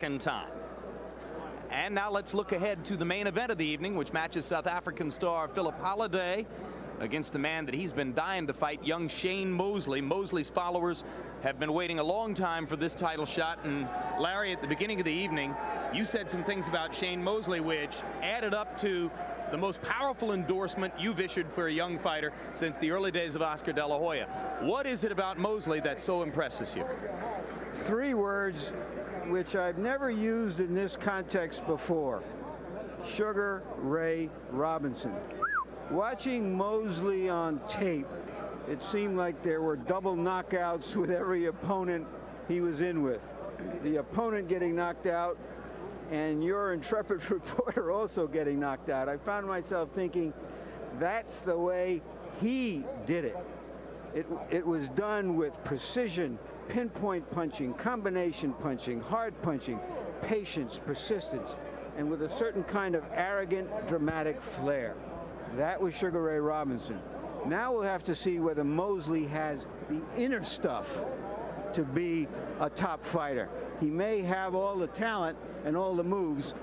second time. And now let's look ahead to the main event of the evening, which matches South African star Philip Holliday against the man that he's been dying to fight, young Shane Mosley. Mosley's followers have been waiting a long time for this title shot. And Larry, at the beginning of the evening, you said some things about Shane Mosley which added up to the most powerful endorsement you've issued for a young fighter since the early days of Oscar De La Hoya. What is it about Mosley that so impresses you? Three words which I've never used in this context before: Sugar Ray Robinson. Watching Mosley on tape, it seemed like there were double knockouts with every opponent he was in with. The opponent getting knocked out and your intrepid reporter also getting knocked out. I found myself thinking, that's the way he did it. It was done with precision, pinpoint punching, combination punching, hard punching, patience, persistence, and with a certain kind of arrogant, dramatic flair. That was Sugar Ray Robinson. Now we'll have to see whether Mosley has the inner stuff to be a top fighter. He may have all the talent and all the moves,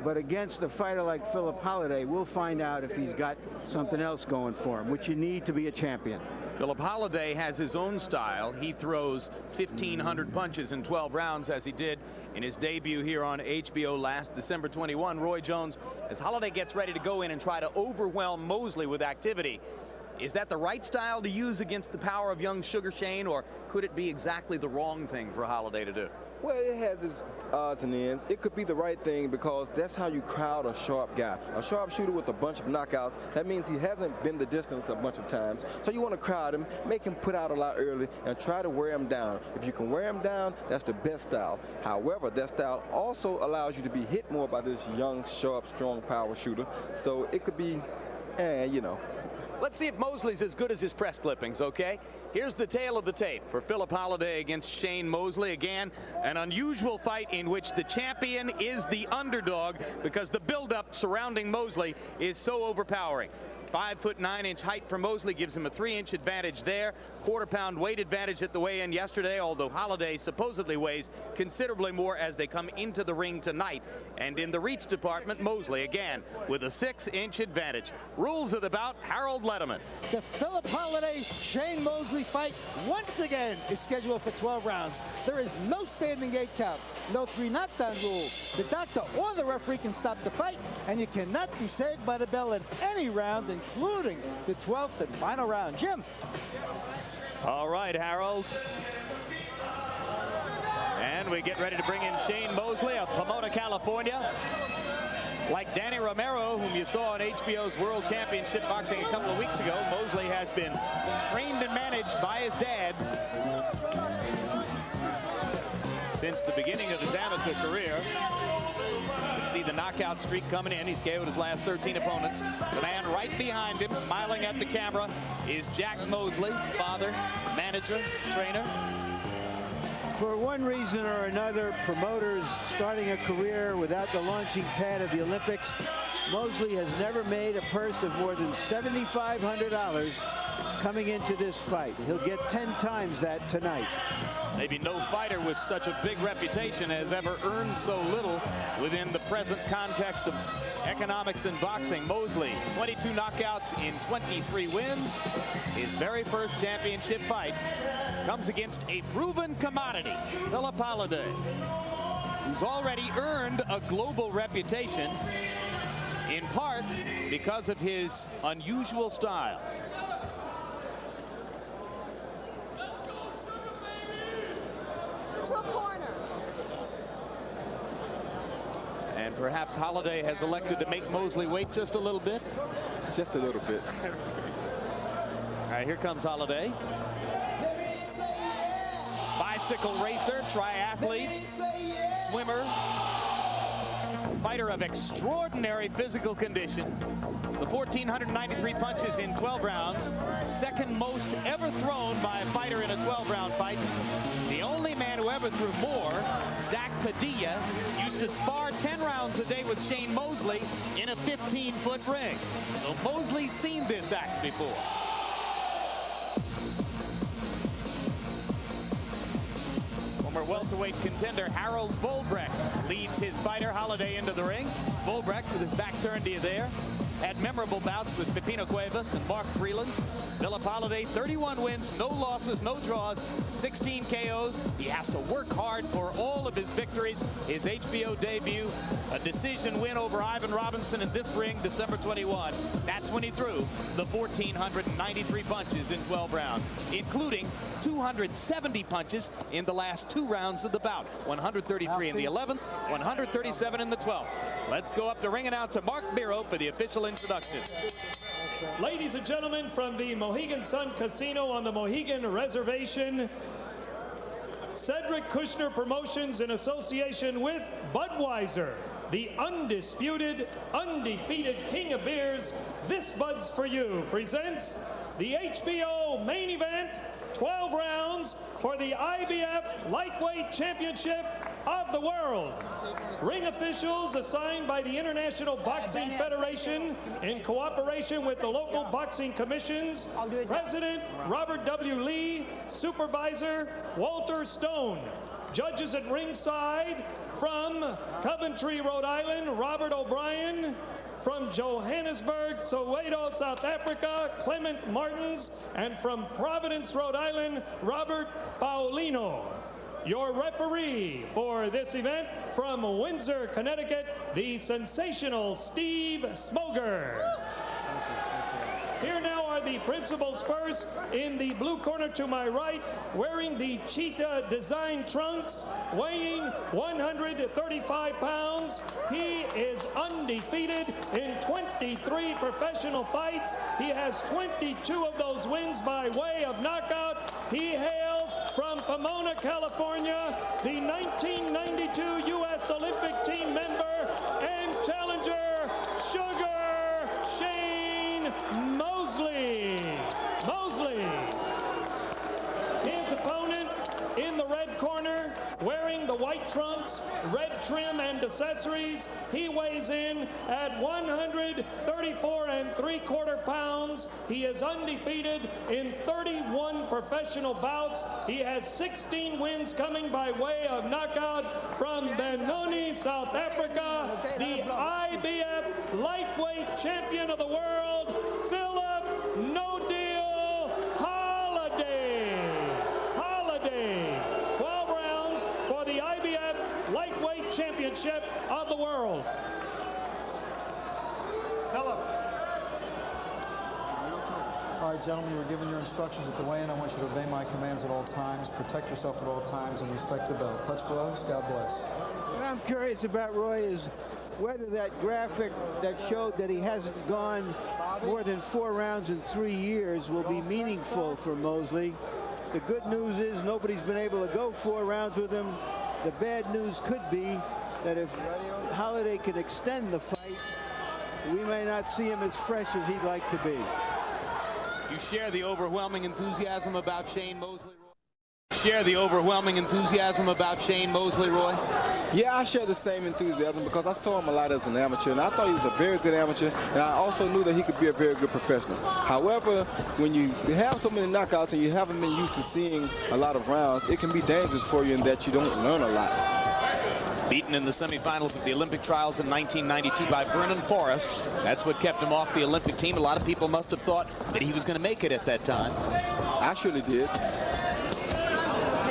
but against a fighter like Philip Holliday, we'll find out if he's got something else going for him, which you need to be a champion. Philip Holliday has his own style. He throws 1,500 punches in 12 rounds, as he did in his debut here on HBO last December 21. Roy Jones, as Holliday gets ready to go in and try to overwhelm Mosley with activity, is that the right style to use against the power of young Sugar Shane, or could it be exactly the wrong thing for Holliday to do? Well, it has its odds and ends. It could be the right thing because that's how you crowd a sharp guy. A sharp shooter with a bunch of knockouts, that means he hasn't been the distance a bunch of times. So you want to crowd him, make him put out a lot early, and try to wear him down. If you can wear him down, that's the best style. However, that style also allows you to be hit more by this young, sharp, strong power shooter. So it could be, you know. Let's see if Mosley's as good as his press clippings, okay? Here's the tail of the tape for Philip Holliday against Shane Mosley. Again, an unusual fight in which the champion is the underdog because the buildup surrounding Mosley is so overpowering. 5'9" height for Mosley gives him a 3-inch advantage there. Quarter-pound weight advantage at the weigh-in yesterday, although Holliday supposedly weighs considerably more as they come into the ring tonight. And in the reach department, Mosley again with a 6-inch advantage. Rules of the bout, Harold Letterman. The Philip Holliday Shane Mosley fight once again is scheduled for 12 rounds. There is no standing gate count, no 3 knockdown rule. The doctor or the referee can stop the fight, and you cannot be saved by the bell in any round, including the 12th and final round. Jim. All right, Harold. And we get ready to bring in Shane Mosley of Pomona, California. Like Danny Romero, whom you saw on HBO's World Championship Boxing a couple of weeks ago, Mosley has been trained and managed by his dad since the beginning of his amateur career. You can see the knockout streak coming in. He's KO'd his last 13 opponents. The man right behind him, smiling at the camera, is Jack Mosley, father, manager, trainer. For one reason or another, promoters starting a career without the launching pad of the Olympics. Mosley has never made a purse of more than $7,500 coming into this fight. He'll get 10 times that tonight. Maybe no fighter with such a big reputation has ever earned so little within the present context of economics in boxing. Mosley, 22 knockouts in 23 wins. His very first championship fight comes against a proven commodity, Philip Holliday, who's already earned a global reputation, in part because of his unusual style. Corner. And perhaps Holliday has elected to make Mosley wait just a little bit. Just a little bit. All right, here comes Holliday. Bicycle racer, triathlete, swimmer, fighter of extraordinary physical condition. The 1,493 punches in 12 rounds, second most ever thrown by a fighter in a 12-round fight. The only man who ever threw more, Zach Padilla, used to spar 10 rounds a day with Shane Mosley in a 15-foot ring. So Mosley's seen this act before. Former welterweight contender Harold Volbrecht leads his fighter Holiday into the ring. Volbrecht, with his back turned to you there, had memorable bouts with Pepino Cuevas and Mark Freeland. Philip Holiday, 31 wins, no losses, no draws, 16 KOs. He has to work hard for all of his victories. His HBO debut, a decision win over Ivan Robinson in this ring, December 21. That's when he threw the 1,493 punches in 12 rounds, including 270 punches in the last 2 rounds of the bout. 133 in the 11th, 137 in the 12th. Let's go up to ring announcer Mark Miro for the official introduction. Ladies and gentlemen, from the Mohegan Sun Casino on the Mohegan Reservation, Cedric Kushner Promotions in association with Budweiser, the undisputed, undefeated king of beers, This Bud's For You, presents the HBO main event, 12 rounds for the IBF Lightweight Championship of the World. Ring officials assigned by the International Boxing Federation in cooperation with the local boxing commissions. President Robert W. Lee, Supervisor Walter Stone. Judges at ringside from Coventry, Rhode Island, Robert O'Brien. From Johannesburg, Soweto, South Africa, Clement Martins. And from Providence, Rhode Island, Robert Paulino. Your referee for this event from Windsor, Connecticut, the sensational Steve Smoger. Here now are the principals first. In the blue corner to my right, wearing the cheetah design trunks, weighing 135 pounds. He is undefeated in 23 professional fights. He has 22 of those wins by way of knockout. He hails from Pomona, California, the 1992 U.S. Olympic team member and challenger, Sugar Shane Mosley. His opponent in the red corner, wearing the white trunks, red trim and accessories. He weighs in at 134 3/4 pounds. He is undefeated in 31 professional bouts. He has 16 wins coming by way of knockout from Benoni, South Africa, the IBF lightweight champion of the world, Philip No Deal Holiday. 12 rounds for the IBF lightweight championship of the world. Philip. All right, gentlemen, you were given your instructions at the weigh-in. I want you to obey my commands at all times, protect yourself at all times, and respect the bell. Touch gloves. God bless. What I'm curious about, Roy, is whether that graphic that showed that he hasn't gone more than 4 rounds in 3 years will be meaningful for Mosley. The good news is nobody's been able to go 4 rounds with him. The bad news could be that if Holiday can extend the fight, we may not see him as fresh as he'd like to be. You share the overwhelming enthusiasm about Shane Mosley, Roy? Share the overwhelming enthusiasm about Shane Mosley, Roy? Yeah, I share the same enthusiasm because I saw him a lot as an amateur, and I thought he was a very good amateur, and I also knew that he could be a very good professional. However, when you have so many knockouts and you haven't been used to seeing a lot of rounds, it can be dangerous for you in that you don't learn a lot. Beaten in the semifinals of the Olympic trials in 1992 by Vernon Forrest. That's what kept him off the Olympic team. A lot of people must have thought that he was going to make it at that time. I surely did.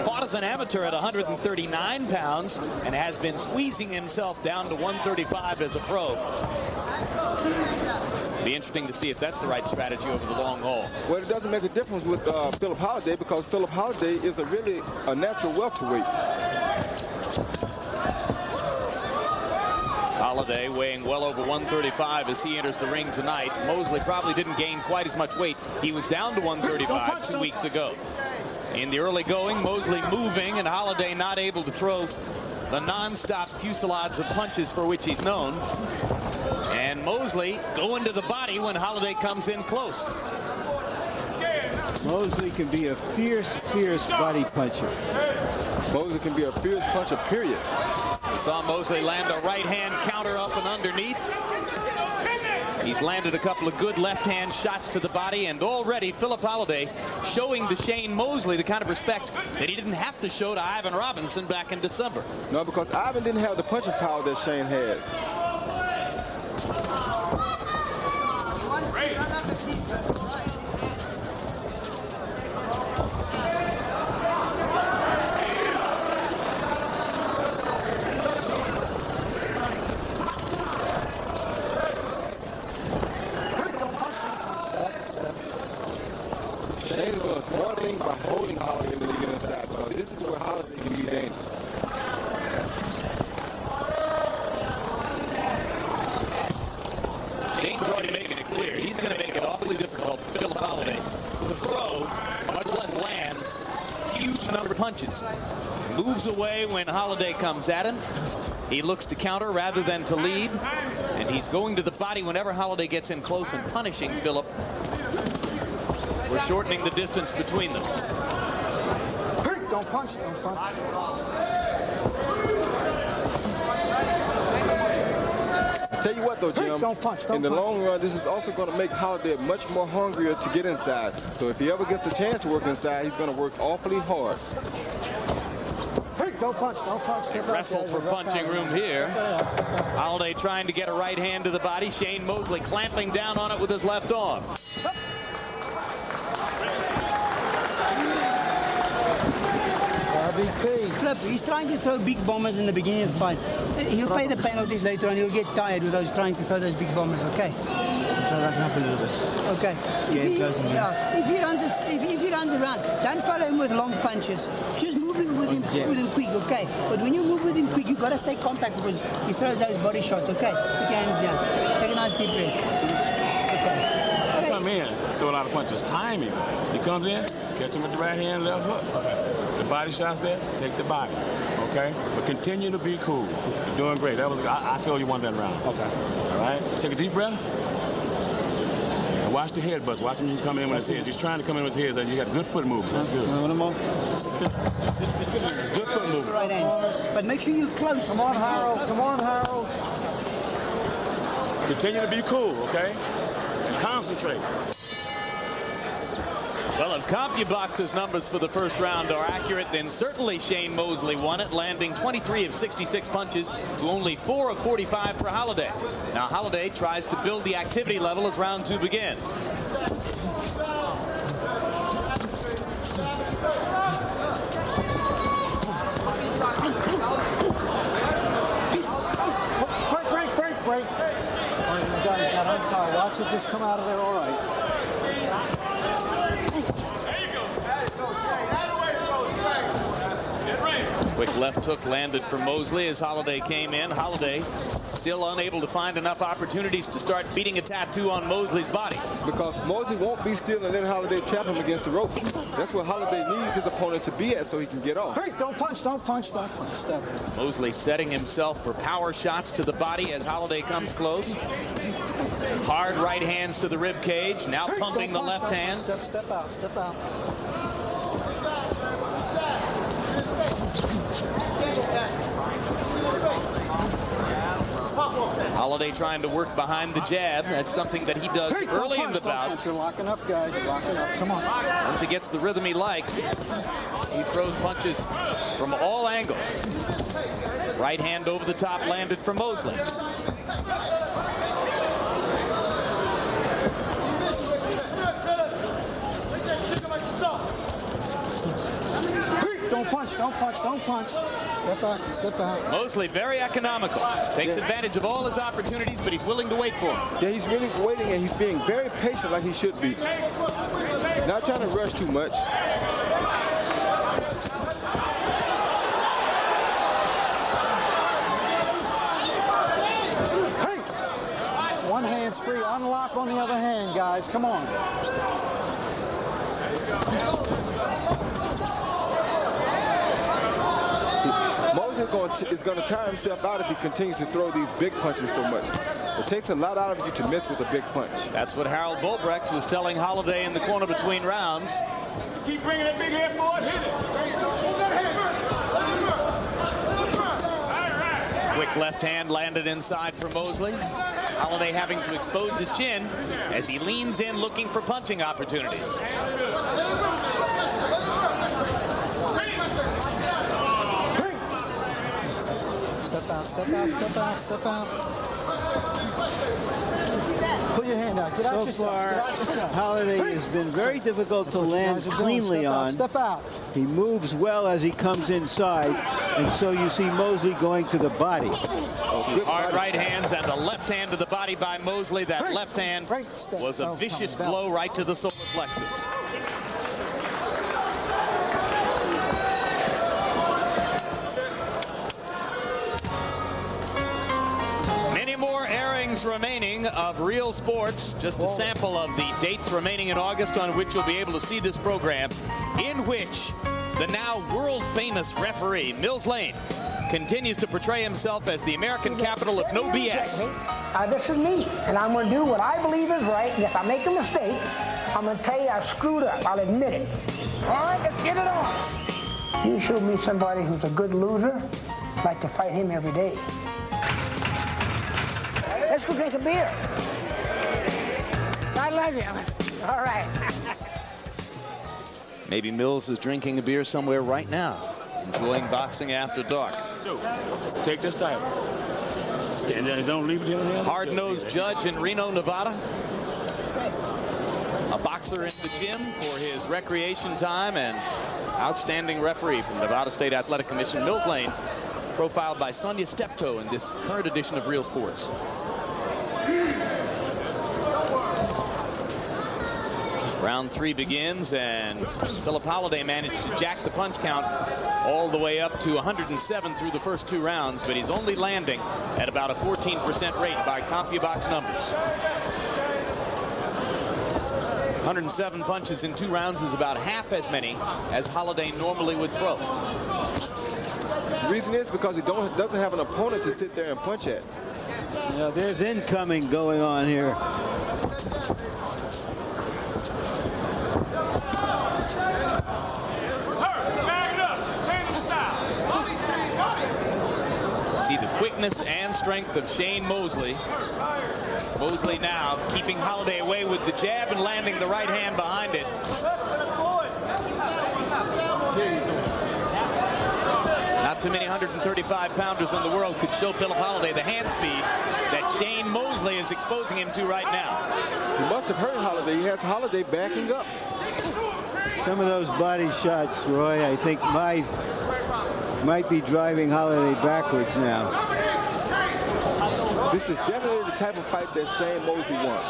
Fought as an amateur at 139 pounds and has been squeezing himself down to 135 as a pro. Be interesting to see if that's the right strategy over the long haul. Well, it doesn't make a difference with Philip Holiday because Philip Holiday is really a natural welterweight. Holiday weighing well over 135 as he enters the ring tonight. Mosley probably didn't gain quite as much weight. He was down to 135 2 weeks ago. In the early going, Mosley moving and Holiday not able to throw the non-stop fusillades of punches for which he's known. And Mosley going to the body when Holiday comes in close. Mosley can be a fierce body puncher. Mosley can be a fierce puncher, period. Saw Mosley land a right-hand counter up and underneath. He's landed a couple of good left-hand shots to the body, and already Philip Holliday showing to Shane Mosley the kind of respect that he didn't have to show to Ivan Robinson back in December. No, because Ivan didn't have the punching power that Shane has. Shane was one thing by holding Holliday when you get inside. So this is where Holliday can be dangerous. Shane's already making it clear. He's going to make it awfully difficult for Philip Holliday to throw, much less land, huge number of punches. Moves away when Holliday comes at him. He looks to counter rather than to lead. And he's going to the body whenever Holliday gets in close and punishing Philip. We're shortening the distance between them. Don't punch, don't punch. I tell you what, though, Jim, don't punch, in the long run, this is also going to make Holliday much more hungrier to get inside. So if he ever gets a chance to work inside, he's going to work awfully hard. Don't punch, don't punch. Wrestle for punching room here. Holliday trying to get a right hand to the body. Shane Mosley clamping down on it with his left arm. Flip, he's trying to throw big bombers in the beginning of the fight. He'll pay the penalties later on. He'll get tired with those trying to throw those big bombers, okay? Try racking up a little bit. Okay. If he runs around, don't follow him with long punches. Just move him with him quick, okay? But when you move with him quick, you've got to stay compact because he throws those body shots, okay? Put your hands down. Take a nice deep breath. Okay. Come in, throw a lot of punches. Time him. He comes in, catch him with the right hand, left hook. Okay. The body shots there, take the body. Okay? But continue to be cool. You're doing great. That was I feel you won that round. Okay. All right? Take a deep breath. And watch the head bust. Watch him come in with his heads. He's trying to come in with his heads, and you got good foot movement. That's good. It's good foot movement. Right hand. But make sure you're close. Come on, Harold. Come on, Harold. Continue to be cool, okay? And concentrate. Well, if CompuBox's numbers for the first round are accurate, then certainly Shane Mosley won it, landing 23 of 66 punches to only 4 of 45 for Holliday. Now Holliday tries to build the activity level as round 2 begins. Break. Oh, you got untied. Watch it just come out of there all right. Quick left hook landed for Mosley as Holliday came in. Holliday still unable to find enough opportunities to start beating a tattoo on Mosley's body. Because Mosley won't be still and let Holliday trap him against the rope. That's where Holliday needs his opponent to be at so he can get off. Hey, don't punch, don't punch, don't punch. Step. Mosley setting himself for power shots to the body as Holliday comes close. Hard right hands to the rib cage. Now pumping the left hand. Step out, step out. Holliday trying to work behind the jab. That's something that he does early in the bout. You're locking up, guys. You're locking up. Come on. Once he gets the rhythm he likes, he throws punches from all angles. Right hand over the top landed for Mosley. Don't punch, don't punch, don't punch. Step back, step out. Mosley very economical. Takes advantage of all his opportunities, but he's willing to wait for him. Yeah, he's really waiting, and he's being very patient like he should be. Not trying to rush too much. Hey! One hand's free. Unlock on the other hand, guys. Come on. Is going to tire himself out if he continues to throw these big punches so much. It takes a lot out of you to miss with a big punch. That's what Harold Volbrecht was telling Holliday in the corner between rounds. Keep bringing that big head forward, hit it. left hand landed inside for Mosley. Holliday having to expose his chin as he leans in looking for punching opportunities. Step out, step out, step out, step out. Put your hand out. Get out yourself. Get out yourself. Holliday has been very difficult to land cleanly on. Step out. He moves well as he comes inside, and so you see Mosley going to the body. Hard right hands and a left hand to the body by Mosley. That left hand was a vicious blow right to the solar plexus. Many more airings remaining of Real Sports. Just a sample of the dates remaining in August on which you'll be able to see this program, in which the now world-famous referee, Mills Lane, continues to portray himself as the American capital of no BS. This is me, and I'm going to do what I believe is right, and if I make a mistake, I'm going to tell you I screwed up. I'll admit it. All right, let's get it on. You show me somebody who's a good loser, I'd like to fight him every day. Let's go drink a beer. I love you. All right. Maybe Mills is drinking a beer somewhere right now, enjoying boxing after dark. Take this title. And then don't leave it in the hand. Hard-nosed judge in Reno, Nevada. A boxer in the gym for his recreation time and outstanding referee from Nevada State Athletic Commission, Mills Lane, profiled by Sonia Steptoe in this current edition of Real Sports. Round 3 begins, and Philip Holliday managed to jack the punch count all the way up to 107 through the first 2 rounds, but he's only landing at about a 14% rate by CompuBox numbers. 107 punches in 2 rounds is about half as many as Holliday normally would throw. The reason is because he doesn't have an opponent to sit there and punch at. Yeah, there's incoming going on here. See the quickness and strength of Shane Mosley. Mosley now keeping Holliday away with the jab and landing the right hand behind it. Not too many 135-pounders in the world could show Philip Holliday the hand speed that Shane Mosley is exposing him to right now. He must have hurt Holliday. He has Holliday backing up. Some of those body shots, Roy, I think might be driving Holliday backwards now. This is definitely the type of fight that Shane Mosley wants.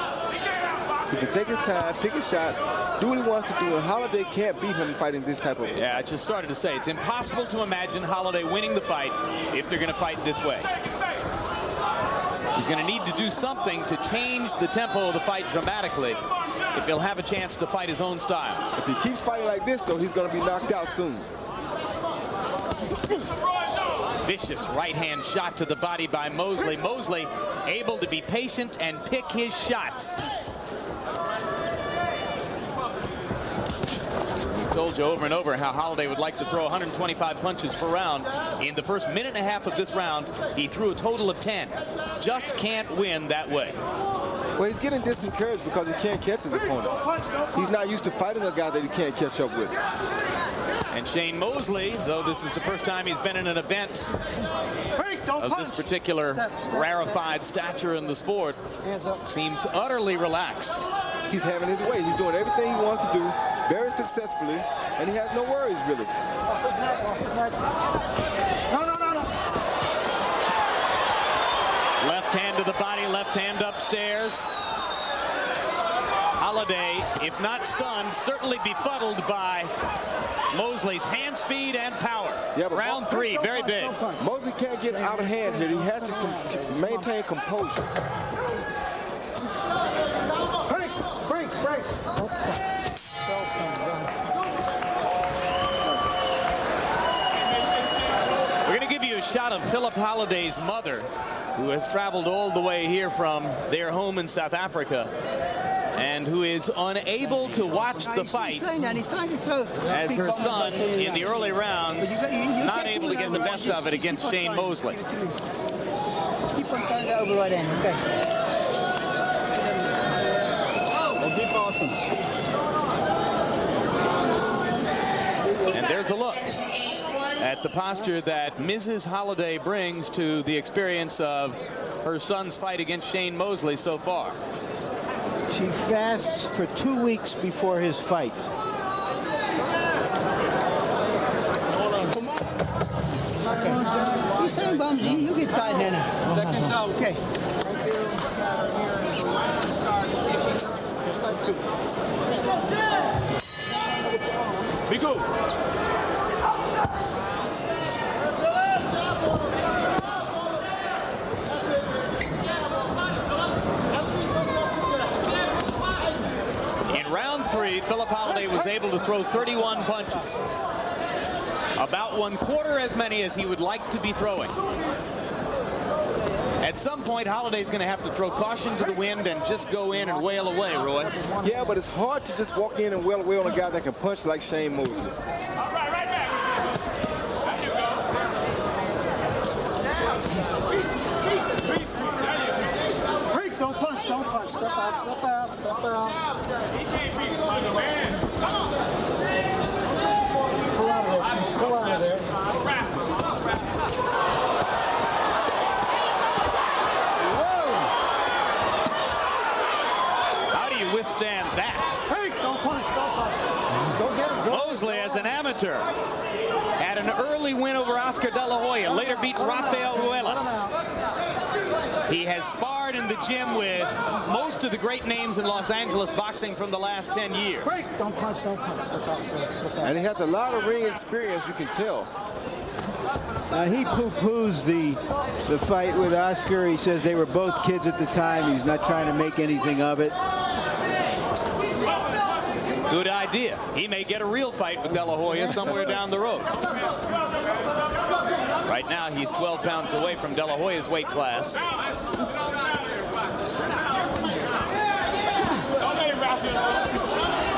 He can take his time, pick his shots, do what he wants to do, and Holliday can't beat him fighting this type of... Yeah, I just started to say, it's impossible to imagine Holliday winning the fight if they're going to fight this way. He's going to need to do something to change the tempo of the fight dramatically if he'll have a chance to fight his own style. If he keeps fighting like this, though, he's going to be knocked out soon. Vicious right-hand shot to the body by Mosley. Mosley able to be patient and pick his shots. We've told you over and over how Holliday would like to throw 125 punches per round. In the first minute and a half of this round, he threw a total of 10. Just can't win that way. Well, he's getting disencouraged because he can't catch his opponent. He's not used to fighting a guy that he can't catch up with. And Shane Mosley, though this is the first time he's been in an event of this particular rarefied stature in the sport, seems utterly relaxed. He's having his way. He's doing everything he wants to do very successfully, and he has no worries, really. Left hand to the body, left hand upstairs. Holliday, if not stunned, certainly befuddled by Mosley's hand speed and power. Yeah, round 3, very big. Mosley can't get out of hand here. He has to maintain composure. Break. We're going to give you a shot of Philip Holliday's mother, who has traveled all the way here from their home in South Africa, and who is unable to watch the fight as her son in the early rounds not able to get the best of it against Shane Mosley. the over right hand. Okay. Well, keep awesome. And there's a look at the posture that Mrs. Holliday brings to the experience of her son's fight against Shane Mosley so far. She fasts for 2 weeks before his fights. Okay. He's saying bums, you get tired, Nana. Seconds out. Okay. Be cool. In round 3, Philip Holliday was able to throw 31 punches. About 1/4 as many as he would like to be throwing. At some point, Holliday's going to have to throw caution to the wind and just go in and wail away, Roy. Yeah, but it's hard to just walk in and wail away on a guy that can punch like Shane Mosley. All right, right back. There you go. Break, don't punch, don't punch. Step out, step out, step out. He can't beat the man. Come on. Pull out of there. Pull out of there. How do you withstand that? Break, don't punch, don't punch. Go get him. Go. Mosley, as an amateur, had an early win over Oscar De La Hoya, later beat Rafael Ruelas. He has sparred in the gym with most of the great names in Los Angeles boxing from the last 10 years. Break, don't punch, don't punch. Step out, step out. And he has a lot of ring experience, you can tell. He poo-poos the fight with Oscar. He says they were both kids at the time. He's not trying to make anything of it. Good idea. He may get a real fight with De La Hoya somewhere down the road. Right now, he's 12 pounds away from De La Hoya's weight class.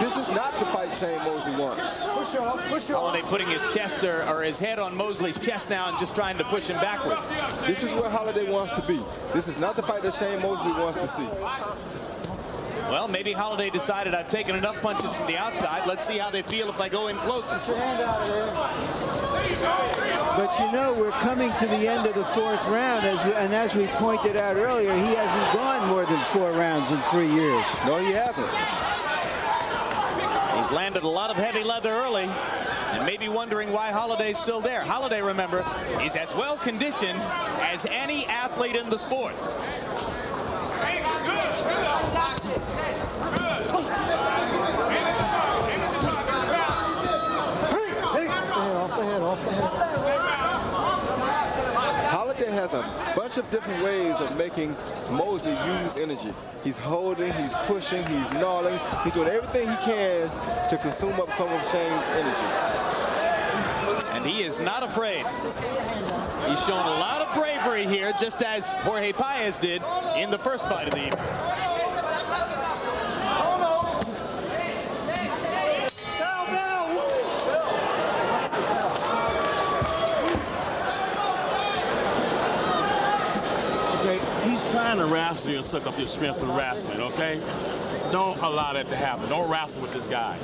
This is not the fight Shane Mosley wants. Push off, push off. Holliday putting his chest or his head on Mosley's chest now and just trying to push him backward. This is where Holliday wants to be. This is not the fight that Shane Mosley wants to see. Well, maybe Holliday decided I've taken enough punches from the outside. Let's see how they feel if I go in closer. Put your hand out of there. But you know, we're coming to the end of the 4th round, and as we pointed out earlier, he hasn't gone more than 4 rounds in 3 years. No, he hasn't. He's landed a lot of heavy leather early and maybe wondering why Holliday's still there. Holliday, remember, is as well conditioned as any athlete in the sport. Off the head, off the head. Holliday has a bunch of different ways of making Mosley use energy. He's holding, he's pushing, he's gnawing. He's doing everything he can to consume up some of Shane's energy. And he is not afraid. He's shown a lot of bravery here, just as Jorge Paez did in the first fight of the evening. He's trying to wrestle you and suck up your strength through wrestling, okay? Don't allow that to happen. Don't wrestle with this guy.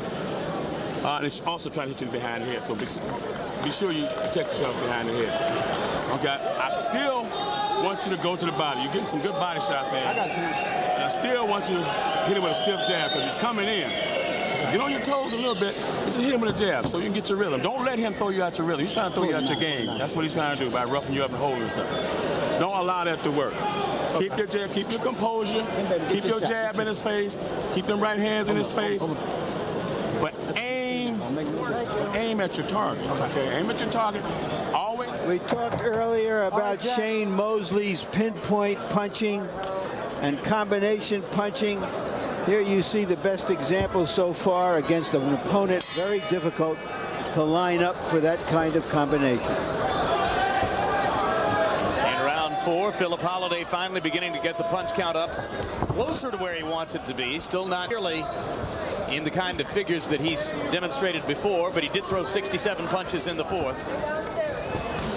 And he's also trying to hit you behind the head, so be sure you protect yourself behind the head. Okay, I still want you to go to the body. You're getting some good body shots in. I got you. And I still want you to hit him with a stiff jab because he's coming in. So get on your toes a little bit and just hit him with a jab so you can get your rhythm. Don't let him throw you out your rhythm. He's trying to throw you out your game. That's what he's trying to do by roughing you up and holding stuff. Don't allow that to work. Keep your jab, keep your composure, keep your jab in his face, keep them right hands in his face. But aim at your target. Okay, aim at your target. Always. We talked earlier about Shane Mosley's pinpoint punching and combination punching. Here you see the best example so far against an opponent very difficult to line up for that kind of combination. In round 4, Philip Holliday finally beginning to get the punch count up closer to where he wants it to be. Still not nearly in the kind of figures that he's demonstrated before, but he did throw 67 punches in the 4th.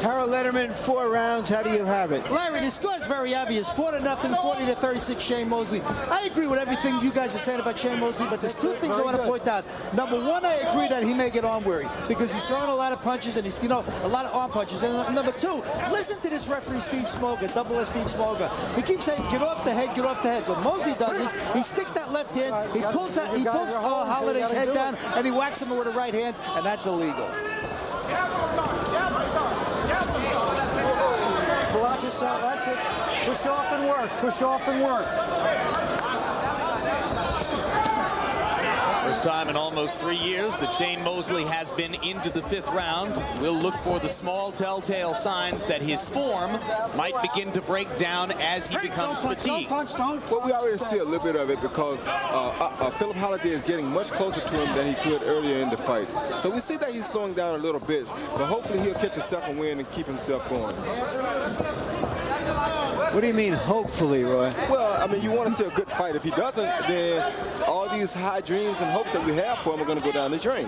Harold Letterman, 4 rounds. How do you have it? Larry, the score is very obvious. 4-0, 40-36, Shane Mosley. I agree with everything you guys are saying about Shane Mosley, but there's 2 things I want to point out. Number 1, I agree that he may get arm weary because he's throwing a lot of punches and he's, you know, a lot of arm punches. And number 2, listen to this referee, Steve Smoger, Double S Steve Smoger. He keeps saying, get off the head, get off the head. What Mosley does is he sticks that left hand, he pulls Holliday's head down, and he whacks him with a right hand, and that's illegal. Watch yourself, that's it. Push off and work, push off and work. First time in almost 3 years that Shane Mosley has been into the 5th round. We'll look for the small telltale signs that his form might begin to break down as he becomes fatigued. Well, we already see a little bit of it because Philip Holliday is getting much closer to him than he could earlier in the fight. So we see that he's slowing down a little bit, but hopefully he'll catch a second win and keep himself going. What do you mean, hopefully, Roy? Well, I mean, you want to see a good fight. If he doesn't, then all these high dreams and hopes that we have for him are going to go down the drain.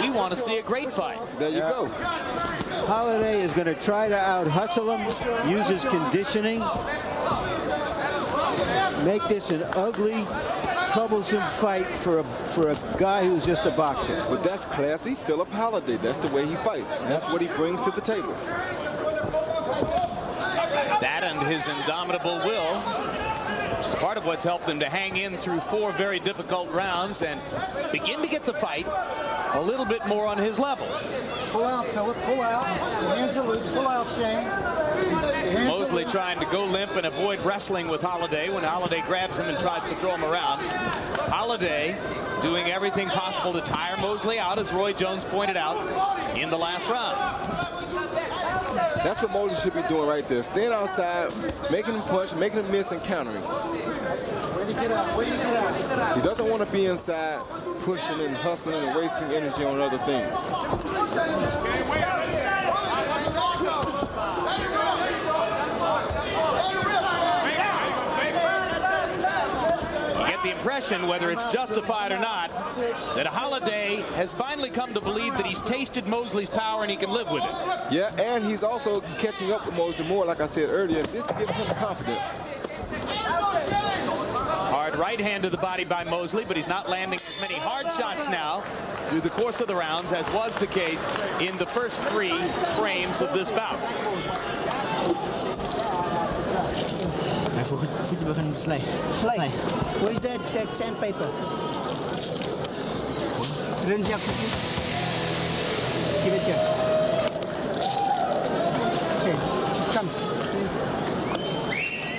We want to see a great fight. There you go. Holliday is going to try to out-hustle him, use his conditioning, make this an ugly, troublesome fight for a guy who's just a boxer. But that's classy Philip Holliday. That's the way he fights. That's what he brings to the table. That and his indomitable will, which is part of what's helped him to hang in through 4 very difficult rounds and begin to get the fight a little bit more on his level. Pull out, Philip, pull out. The hands are loose, pull out, Shane. Mosley trying to go limp and avoid wrestling with Holliday when Holliday grabs him and tries to throw him around. Holliday doing everything possible to tire Mosley out, as Roy Jones pointed out in the last round. That's what Mosley should be doing right there. Staying outside, making him punch, making him miss, and countering. Where do you get out? Where do you get out? He doesn't want to be inside, pushing and hustling and wasting energy on other things. The impression, whether it's justified or not, that Holliday has finally come to believe that he's tasted Mosley's power and he can live with it. Yeah, and he's also catching up with Mosley more, like I said earlier. This gives him confidence. Hard right hand to the body by Mosley, but he's not landing as many hard shots now through the course of the rounds as was the case in the first 3 frames of this bout. Voetje beginnen te slijten. What is that sandpaper? Rinse your voetje. Give it here. Okay, come.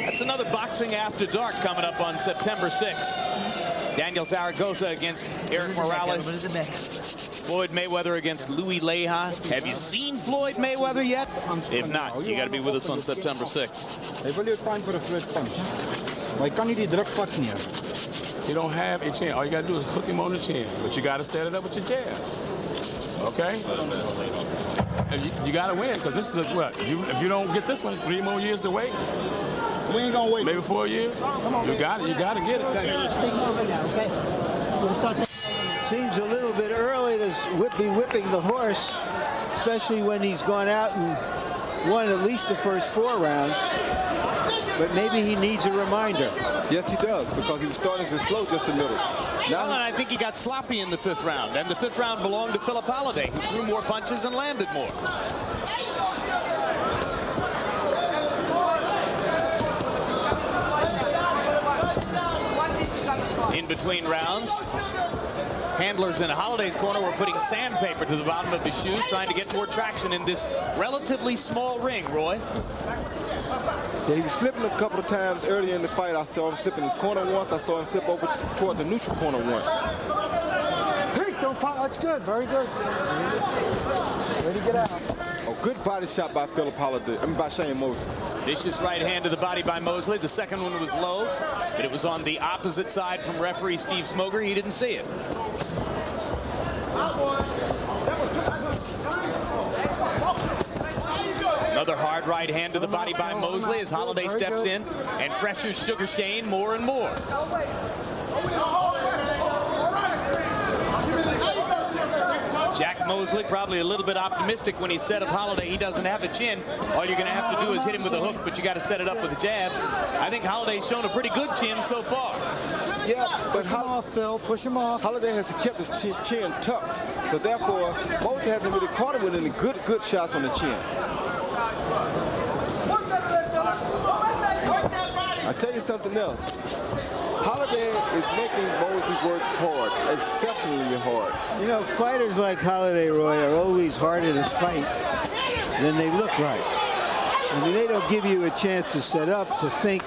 That's another Boxing After Dark coming up on September 6th. Daniel Zaragoza against Eric Morales. Floyd Mayweather against Louis Leja. Have you seen Floyd Mayweather yet? If not, you got to be with us on September 6th. Hy wil jou time vir 'n groot punch. Maar hy kan nie die druk vat nie. You don't have a chin. All you got to do is hook him on the chin. But you got to set it up with your jabs. Okay? You got to win, because this is what? If you don't get this one, 3 more years to wait. We ain't gonna wait. Maybe 4 years. You got it. You got to get it. Seems a little bit early to be whipping the horse, especially when he's gone out and won at least the first 4 rounds. But maybe he needs a reminder. Yes, he does, because he was starting to slow just a little. Now, and I think he got sloppy in the 5th round, and the 5th round belonged to Philip Holliday, who threw more punches and landed more. In between rounds, handlers in Holliday's corner were putting sandpaper to the bottom of his shoes, trying to get more traction in this relatively small ring, Roy. Yeah, he was slipping a couple of times earlier in the fight. I saw him slip in his corner once. I saw him flip over toward the neutral corner once. That's good, very good. Ready to get out. A good body shot by Philip Holliday, by Shane Mosley. Vicious right hand to the body by Mosley. The second one was low, but it was on the opposite side from referee Steve Smoger. He didn't see it. Another hard right hand to the body by Mosley as Holliday steps in and pressures Sugar Shane more and more. Jack Mosley, probably a little bit optimistic when he said of Holiday he doesn't have a chin. All you're going to have to do is hit him with a hook, but you got to set it up with a jab. I think Holiday's shown a pretty good chin so far. Yeah, but push him off, Phil. Push him off. Holiday has kept his chin tucked, so therefore Mosley hasn't really caught him with any good shots on the chin. I'll tell you something else. Holiday is making Mosley work hard, exceptionally hard. You know, fighters like Holiday, Roy, are always harder to fight than they look like. I mean, they don't give you a chance to set up, to think.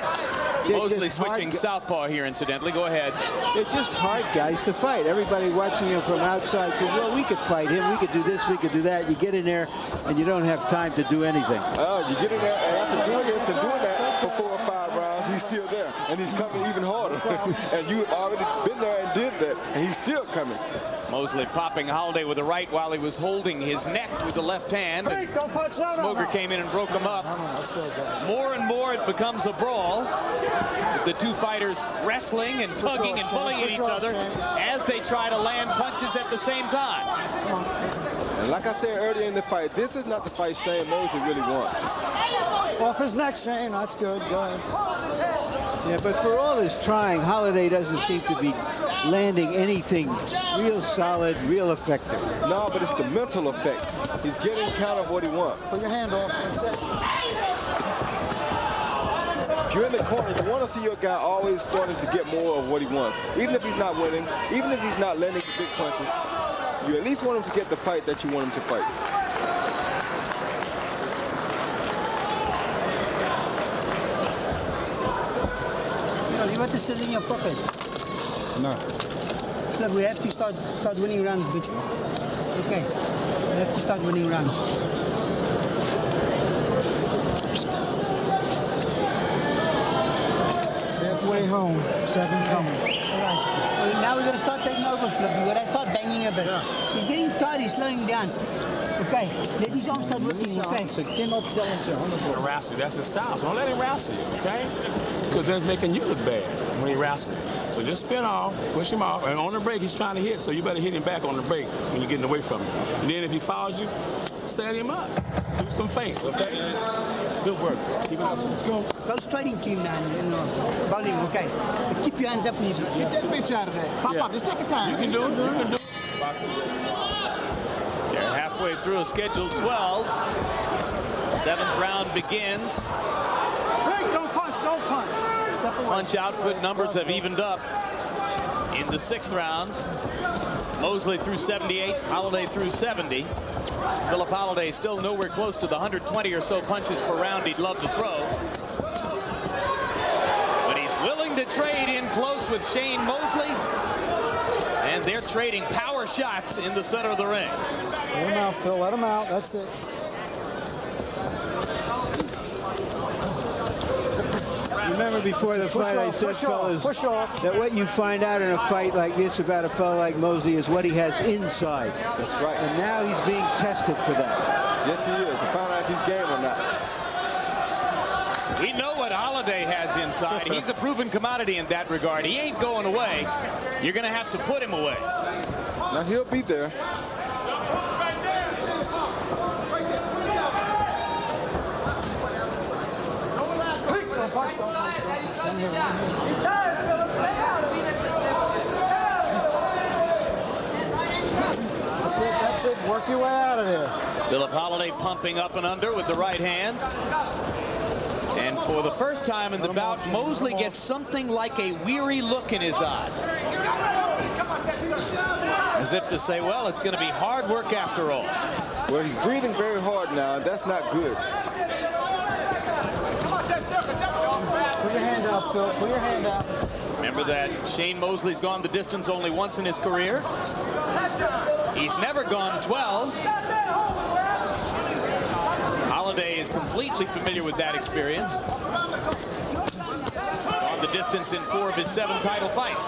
Mosley switching southpaw here, incidentally. Go ahead. They're just hard guys to fight. Everybody watching him from outside says, well, we could fight him. We could do this. We could do that. You get in there, and you don't have time to do anything. You get in there, and after doing this and doing that for 4 or 5 rounds, he's still there, and he's coming even harder. And you've already been there and did that, and he's still coming. Mosley popping Holiday with the right while he was holding his neck with the left hand. Hey, don't touch that. Smoker came in and broke him up. More and more it becomes a brawl, with the two fighters wrestling and tugging and pulling at each other as they try to land punches at the same time. And like I said earlier in the fight, this is not the fight Shane Mosley really wants. Off his neck, Shane. That's good. Go ahead. Yeah, but for all his trying, Holiday doesn't seem to be landing anything real solid, real effective. No, but it's the mental effect. He's getting kind of what he wants. Put your hand off. If you're in the corner, you want to see your guy always starting to get more of what he wants. Even if he's not winning, even if he's not landing the big punches, you at least want him to get the fight that you want him to fight. You want to sit in your pocket? No. Look, we have to start winning rounds, bitch. Okay. We have to start winning rounds. Halfway home. 7 coming. All right. Well, now we're going to start taking over, Flip. We're going to start banging a bit. He's getting tired. He's slowing down. Okay. Let his arms start working. Okay. Harass you. That's his style. So don't let him wrestle you, okay? Because then it's making you look bad when he wrestles. So just spin off, push him off, and on the break he's trying to hit, so you better hit him back on the break when you're getting away from him. And then if he fouls you, set him up. Do some feints, okay? Good work. Keep it up. Let's go. Go straight into him now. Ball him, okay. But keep your hands up when you Get that bitch out of there. Pop up. Just take your time. You can do it. You can do it. They're halfway through scheduled 12. 7th round begins. Hey, don't punch. Don't punch. Step away. Punch output numbers have evened up in the 6th round. Mosley through 78, Holiday through 70. Philip Holiday still nowhere close to the 120 or so punches per round he'd love to throw. But he's willing to trade in close with Shane Mosley. And they're trading power shots in the center of the ring. Let him out, Phil. Let him out. That's it. Remember before the fight I said, fellas, that what you find out in a fight like this about a fellow like Mosley is what he has inside. That's right. And now he's being tested for that. Yes, he is. To find out if he's game or not. We know what Holiday has inside. He's a proven commodity in that regard. He ain't going away. You're going to have to put him away. Now he'll be there. Don't punch. Don't punch. Don't punch. That's it. Work your way out of there. Philip Holiday pumping up and under with the right hand. And for the first time in the bout, Mosley gets something like a weary look in his eye. As if to say, well, it's going to be hard work after all. Well, he's breathing very hard now, and that's not good. Put your hand out, Phil. Put your hand out. Remember that Shane Mosley's gone the distance only once in his career. He's never gone 12. Holiday is completely familiar with that experience. Gone the distance in 4 of his 7 title fights.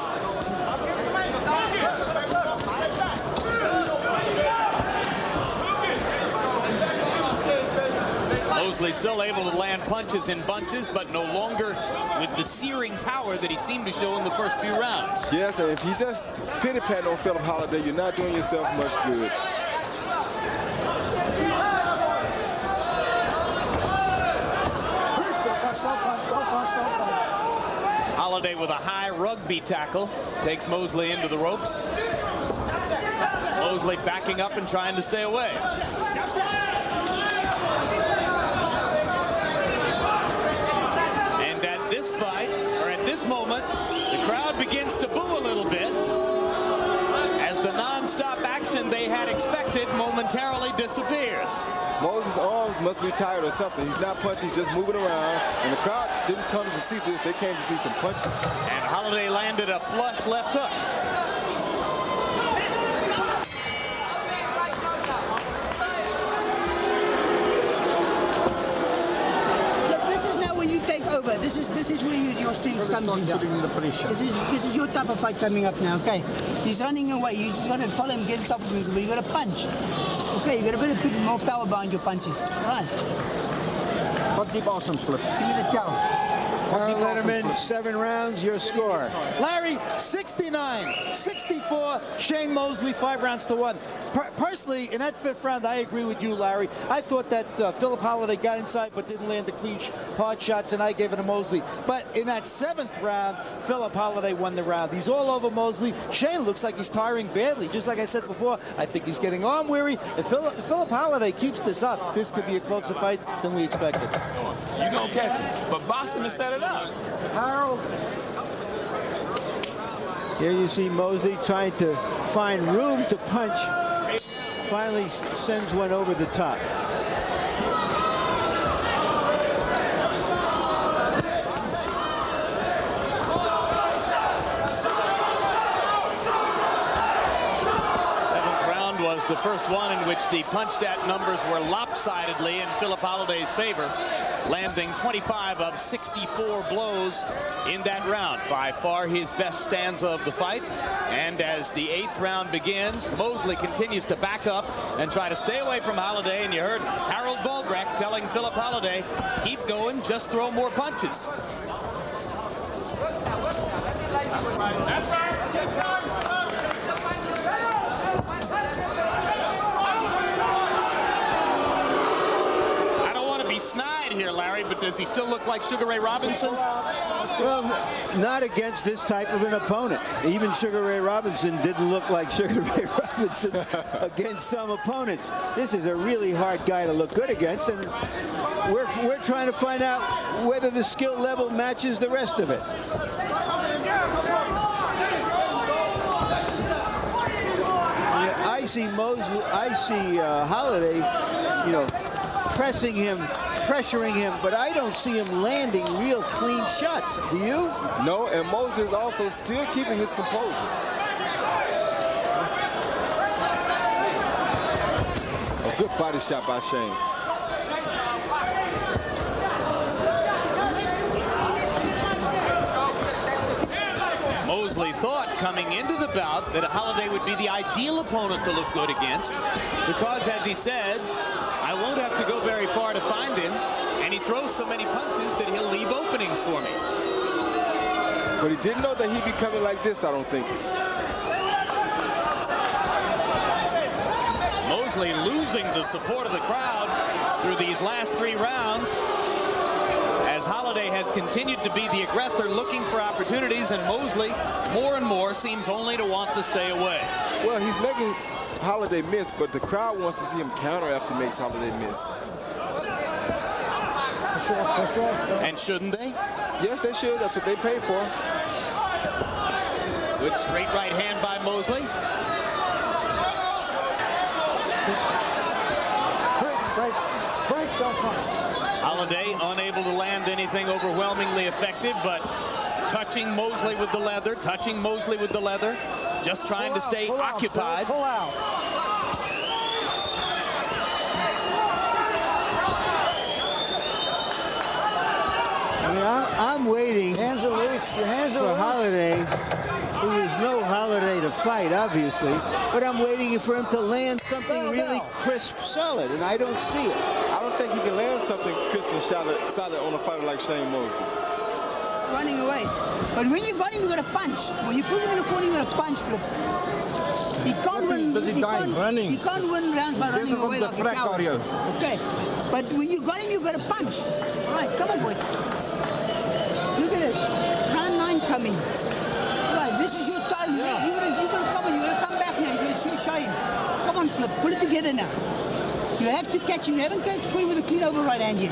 Mosley still able to land punches in bunches, but no longer with the searing power that he seemed to show in the first few rounds. Yes, and if he's just pity-patting on Philip Holiday, you're not doing yourself much good. Holliday with a high rugby tackle takes Mosley into the ropes. Mosley backing up and trying to stay away. And at this fight, or at this moment, the crowd begins to boo a little bit as the non-stop action they had expected momentarily disappears. Mosley's arms must be tired or something. He's not punching, he's just moving around. And the crowd didn't come to see this, they came to see some punches. And Holliday landed a flush left hook. Take over. This is where your strength comes in. This is your type of fight coming up now. Okay, he's running away. You just got to follow him, get on top of him, but you got to punch. Okay, you got to put more power behind your punches. All right. What deep awesome slip. Give me the towel. Carl Letterman, 7 rounds. Your score. Larry, 69-64. Shane Mosley, 5 rounds to 1. Personally, in that 5th round, I agree with you, Larry. I thought that Philip Holliday got inside but didn't land the clean hard shots, and I gave it to Mosley. But in that 7th round, Philip Holliday won the round. He's all over Mosley. Shane looks like he's tiring badly. Just like I said before, I think he's getting arm weary. If Philip Holliday keeps this up, this could be a closer fight than we expected. You're going to catch it. But boxing has set it up. Harold. Here you see Mosley trying to find room to punch. Finally sends one over the top. Was the first one in which the punch stat numbers were lopsidedly in Philip Holliday's favor, landing 25 of 64 blows in that round. By far his best stanza of the fight. And as the 8th round begins, Mosley continues to back up and try to stay away from Holliday. And you heard Harold Baldreck telling Philip Holliday, keep going, just throw more punches. That's right. Snide here, Larry, but does he still look like Sugar Ray Robinson? Well, not against this type of an opponent. Even Sugar Ray Robinson didn't look like Sugar Ray Robinson against some opponents. This is a really hard guy to look good against, and we're trying to find out whether the skill level matches the rest of it. I see Mosley, I see Holliday, pressing him, pressuring him, but I don't see him landing real clean shots. Do you? No, and Mosley is also still keeping his composure. A good body shot by Shane. Mosley thought coming into the bout that Holliday would be the ideal opponent to look good against because, as he said, I won't have to go very far to find him, and he throws so many punches that he'll leave openings for me. But he didn't know that he'd be coming like this, I don't think. Mosley losing the support of the crowd through these last 3 rounds as Holliday has continued to be the aggressor looking for opportunities, and Mosley more and more seems only to want to stay away. Well, he's making Holliday miss, but the crowd wants to see him counter after he makes Holliday miss. Push off, and shouldn't they? Yes, they should. That's what they pay for. Good straight right hand by Mosley. Break, don't punch. Holliday unable to land anything overwhelmingly effective, but touching Mosley with the leather, just trying to stay occupied. Pull out. I mean, I'm waiting. Hands are loose. Your hands are for loose. Holliday. There is no Holliday to fight, obviously, but I'm waiting for him to land something really crisp, solid, and I don't see it. I don't think he can land something crisp and solid on a fighter like Shane Mosley. Running away. But when you got him, you got to punch. When you put him in a corner, you got to punch. He can't win. He can't win rounds by running away like a coward. Okay. But when you got him, you got to punch. All right, come on, boy. Look at this. Round 9 come in. Right, this is your time. Yeah. You're gonna come in. You're gonna come back now. You're gonna show him. Come on, Flip. Pull it together now. You have to catch him. You haven't catch him with a clean over right hand yet.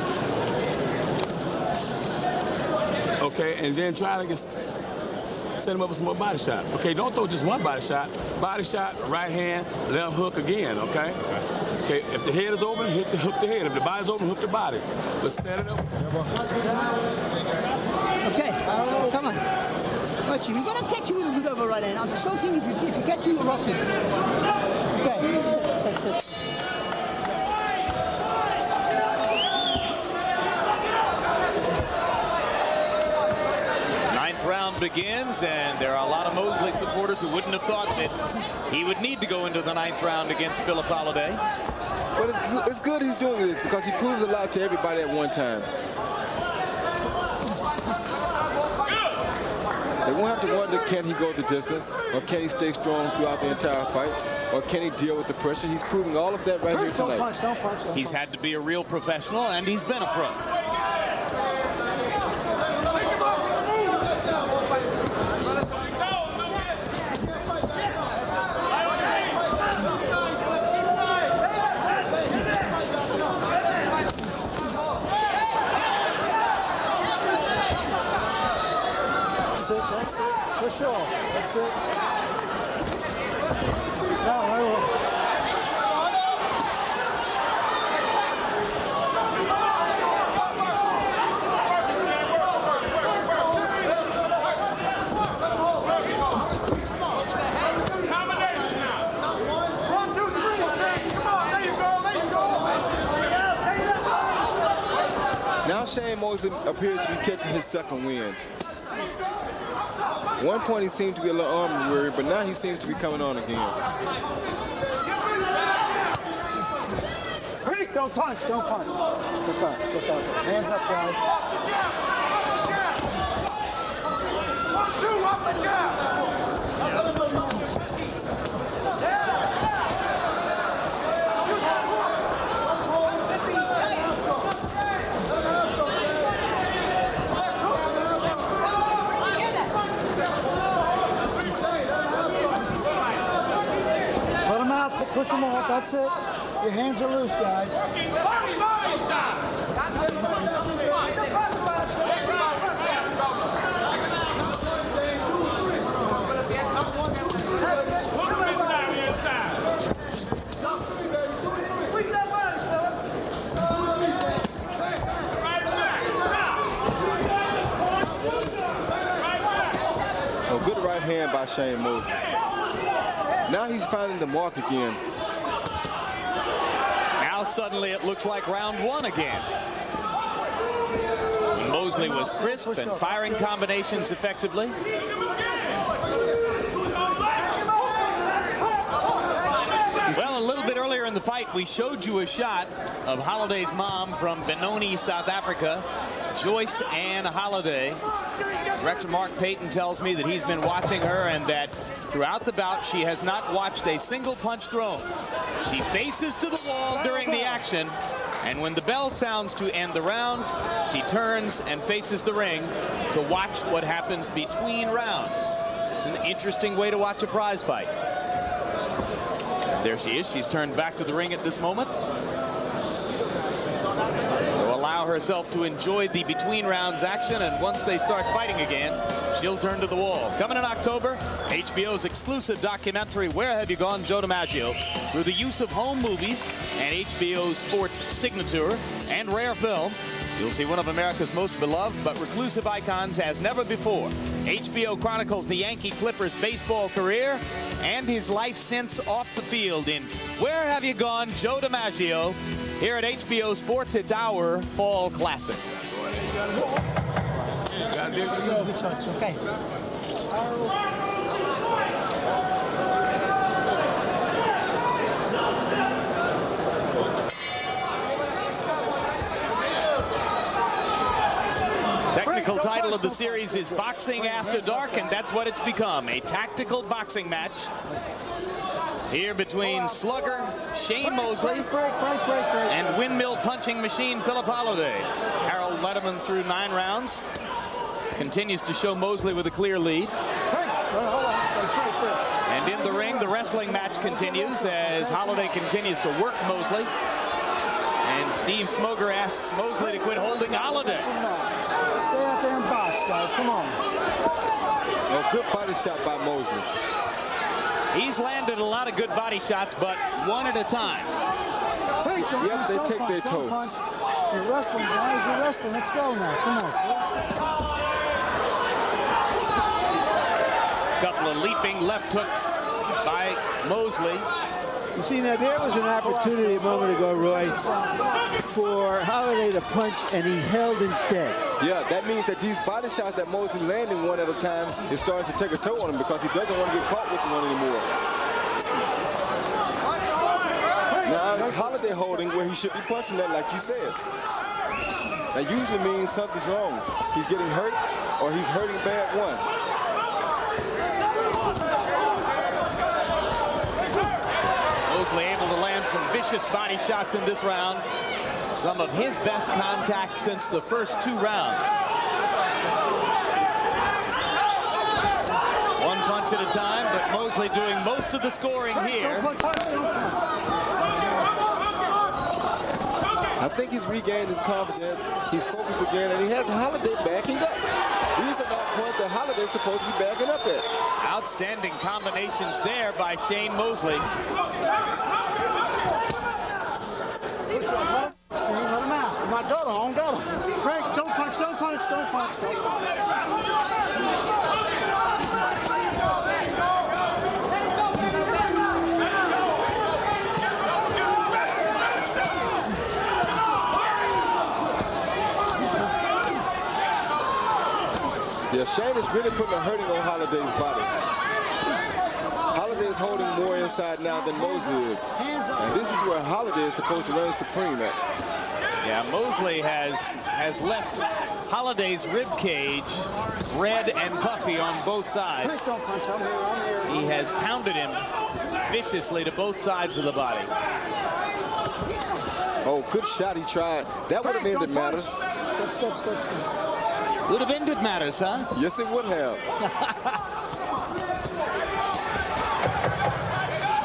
Okay, and then try to set him up with some more body shots. Okay, don't throw just one body shot. Body shot, right hand, left hook again, okay? Okay, if the head is open, hook the head. If the body's open, hook the body. But set it up. Okay, come on. Watch him. You gotta catch him with a good over right hand. I'm still thinking if you catch him, you'll rock it. Okay, sit. Round begins, and there are a lot of Mosley supporters who wouldn't have thought that he would need to go into the 9th round against Philip Holiday. But it's good he's doing this because he proves a lot to everybody at one time. They won't have to wonder, can he go the distance, or can he stay strong throughout the entire fight, or can he deal with the pressure? He's proving all of that right here tonight. Don't punch. He's had to be a real professional, and he's been a pro. That's it. Push off. That's it. No, Now Shane Mosley appears to be catching his second win. One point he seemed to be a little arm weary, but now he seems to be coming on again. Rick, don't punch. Step out. Hands up, guys. 1, 2, up and down. Push him off. That's it. Your hands are loose, guys. A good right hand by Shane Mosley. Now he's finding the mark again. Now suddenly it looks like round 1 again. Mosley was crisp and firing combinations effectively. Well, a little bit earlier in the fight, we showed you a shot of Holliday's mom from Benoni, South Africa, Joyce Ann Holiday. Director Mark Payton tells me that he's been watching her and that throughout the bout, she has not watched a single punch thrown. She faces to the wall during the action, and when the bell sounds to end the round, she turns and faces the ring to watch what happens between rounds. It's an interesting way to watch a prize fight. There she is. She's turned back to the ring at this moment. To allow herself to enjoy the between rounds action, and once they start fighting again, she'll turn to the wall. Coming in October, HBO's exclusive documentary, Where Have You Gone, Joe DiMaggio, through the use of home movies and HBO Sports signature and rare film. You'll see one of America's most beloved but reclusive icons as never before. HBO chronicles the Yankee Clippers' baseball career and his life since off the field in Where Have You Gone, Joe DiMaggio. Here at HBO Sports, it's our fall classic. Good shots, okay. Technical title of the series is Boxing After Dark, and that's what it's become, a tactical boxing match here between slugger Shane Mosley and windmill punching machine Philip Holiday. Harold Letterman through 9 rounds. continues to show Mosley with a clear lead. And in the ring, the wrestling match continues as Holliday continues to work Mosley. And Steve Smoger asks Mosley to quit holding Holliday. Stay out there and box, guys. Come on. A good body shot by Mosley. He's landed a lot of good body shots, but one at a time. Hey, Yep, they take their toe. Punch. You're wrestling, guys. You're wrestling. Let's go now. Come on. Couple of leaping left hooks by Mosley. You see, now there was an opportunity a moment ago, Roy, for Holliday to punch, and he held instead. Yeah, that means that these body shots that Mosley landing one at a time is starting to take a toll on him because he doesn't want to get caught with one anymore. Now, Holliday holding where he should be punching that, like you said. That usually means something's wrong. He's getting hurt or he's hurting bad one. Mosley able to land some vicious body shots in this round. Some of his best contact since the first 2 rounds. One punch at a time, but Mosley doing most of the scoring here. I think he's regained his confidence. He's focused again, and he has Holliday backing up. These are not points that Holliday's supposed to be backing up at. Outstanding combinations there by Shane Mosley. Let him out. My daughter, on daughter. Frank, don't punch, don't punch, don't punch, don't punch. Yeah, Shane is really putting a hurting on Holliday's body. Holliday is holding more inside now than Mosley is. And this is where Holliday is supposed to reign supreme at. Yeah, Mosley has left Holliday's rib cage red and puffy on both sides. He has pounded him viciously to both sides of the body. Oh, good shot he tried. That would have ended matters. Step. Would have ended matters, huh? Yes, it would have.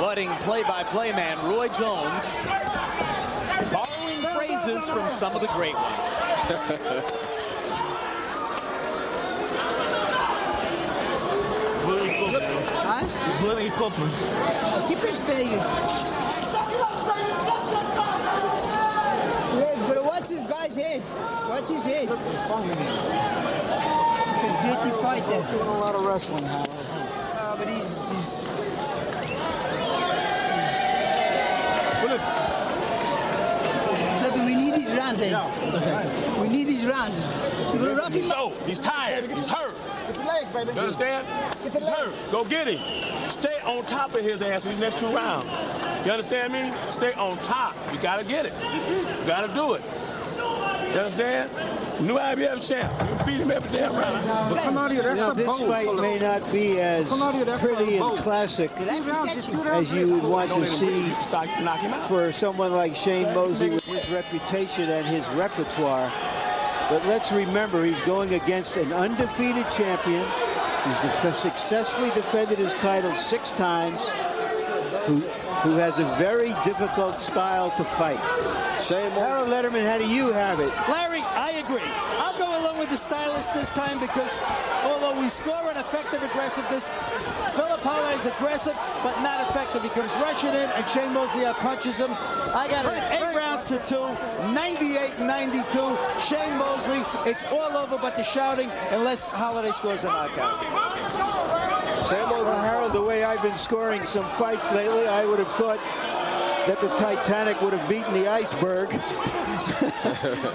Budding play-by-play man Roy Jones, borrowing phrases from some of the great ones. Keep his belly. But watch this guy's head. Watch his head. It's a guilty fight there. Doing a lot of wrestling now. But he's we need these rounds, eh? We need these rounds. You're gonna rough him up. He's tired. He's hurt. Get your leg, baby. You understand? He's hurt. Go get him. Stay on top of his ass for these next 2 rounds. You understand me? Stay on top. You gotta get it. You gotta do it. You understand? New IBF champ. You beat him every damn round. But come out here. That's the This fight may not be as pretty and classic as you would want to see for someone like Shane Mosley with his reputation and his repertoire. But let's remember, he's going against an undefeated champion. He's successfully defended his title 6 times, who has a very difficult style to fight. Harold Letterman, how do you have it? Larry, I agree. I'll go along with the stylist this time because although we score an effective aggressiveness, Philip Holloway is aggressive but not effective. He comes rushing in and Shane Mosley outpunches him. I got it 8 rounds to 2, 98-92. Shane Mosley, it's all over but the shouting unless Holloway scores a knockout. Well, Harold, the way I've been scoring some fights lately, I would have thought that the Titanic would have beaten the iceberg.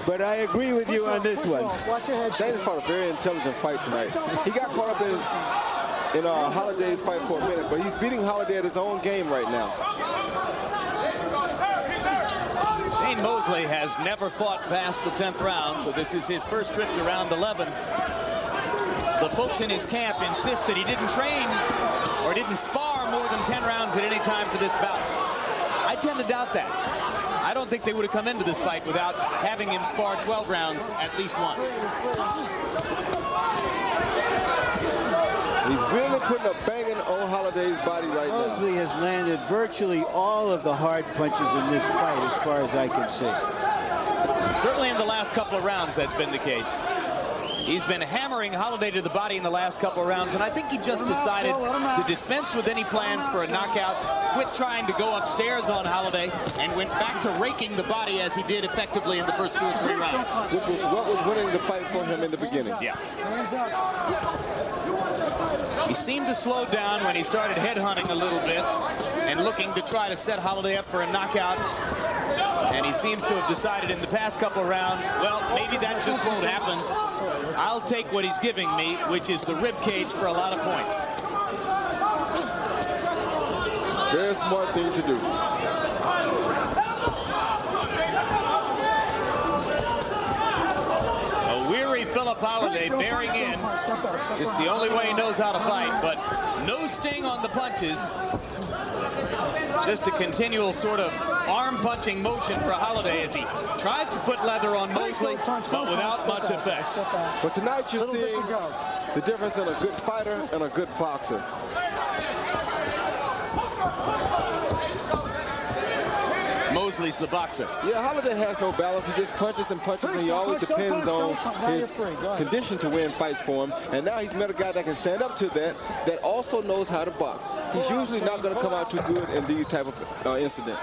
But I agree with you on this one. Watch your head. Shane's fought a very intelligent fight tonight. He got caught up in Holliday's fight for a minute, but he's beating Holliday at his own game right now. Shane Mosley has never fought past the 10th round, so this is his first trip to round 11. The folks in his camp insist that he didn't train or didn't spar more than 10 rounds at any time for this bout. I tend to doubt that. I I don't think they would have come into this fight without having him spar 12 rounds at least once. He's really putting a banging on Holliday's body right now. Mosley has landed virtually all of the hard punches in this fight, as far as I can see. Certainly in the last couple of rounds, that's been the case. He's been hammering Holliday to the body in the last couple of rounds, and I think he just decided to dispense with any plans for a knockout, quit trying to go upstairs on Holliday, and went back to raking the body as he did effectively in the first 2 or 3 rounds. Which was what was winning the fight for him in the beginning. Yeah. Hands up. He seemed to slow down when he started headhunting a little bit and looking to try to set Holliday up for a knockout. And he seems to have decided in the past couple of rounds, well, maybe that just won't happen. I'll take what he's giving me, which is the rib cage for a lot of points. Very smart thing to do. A weary Philip Holliday bearing in. It's the only way he knows how to fight, but no sting on the punches. Just a continual sort of arm-punching motion for Holliday as he tries to put leather on Mosley, but without much effect. But tonight you're seeing the difference in a good fighter and a good boxer. Mosley's the boxer. Yeah, Holliday has no balance. He just punches and punches, and he always depends on his condition to win fights for him. And now he's met a guy that can stand up to that, that also knows how to box. He's usually not going to come out too good in these type of incidents.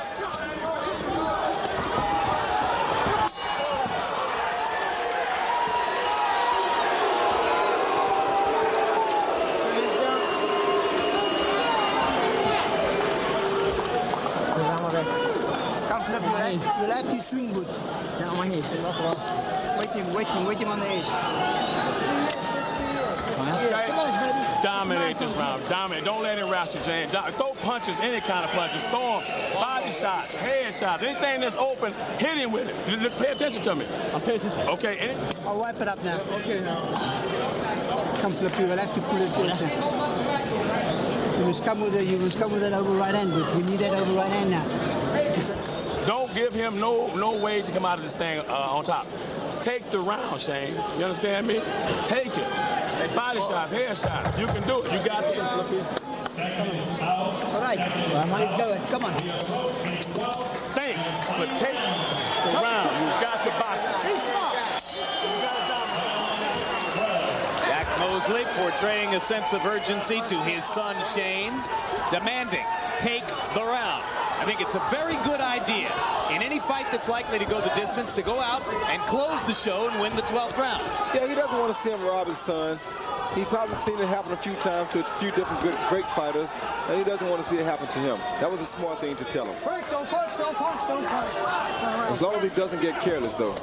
You like to swing good. Down my head. Wait him on the edge. Dominate this round. Dominate. Don't let him wrestle, James. Throw punches, any kind of punches. Throw them. Body shots, head shots. Anything that's open, hit him with it. Pay attention to me. I'm paying attention. Okay. I'll wipe it up now. Okay, now. Come, Flippy. We'll have to pull it closer. You must come with that over right hand, but we need that over right hand now. Don't give him no way to come out of this thing on top. Take the round, Shane. You understand me? Take it. Body shots, head shots. You can do it. You got it. All right. Let's go. Come on. Think, but take the round. You got the box. Jack Mosley portraying a sense of urgency to his son Shane, demanding, take the round. I think it's a very good idea in any fight that's likely to go the distance to go out and close the show and win the 12th round. Yeah, he doesn't want to see him rob his son. He's probably seen it happen a few times to a few different great fighters, and he doesn't want to see it happen to him. That was a smart thing to tell him. Don't punch, don't punch, don't punch. As long as he doesn't get careless, though.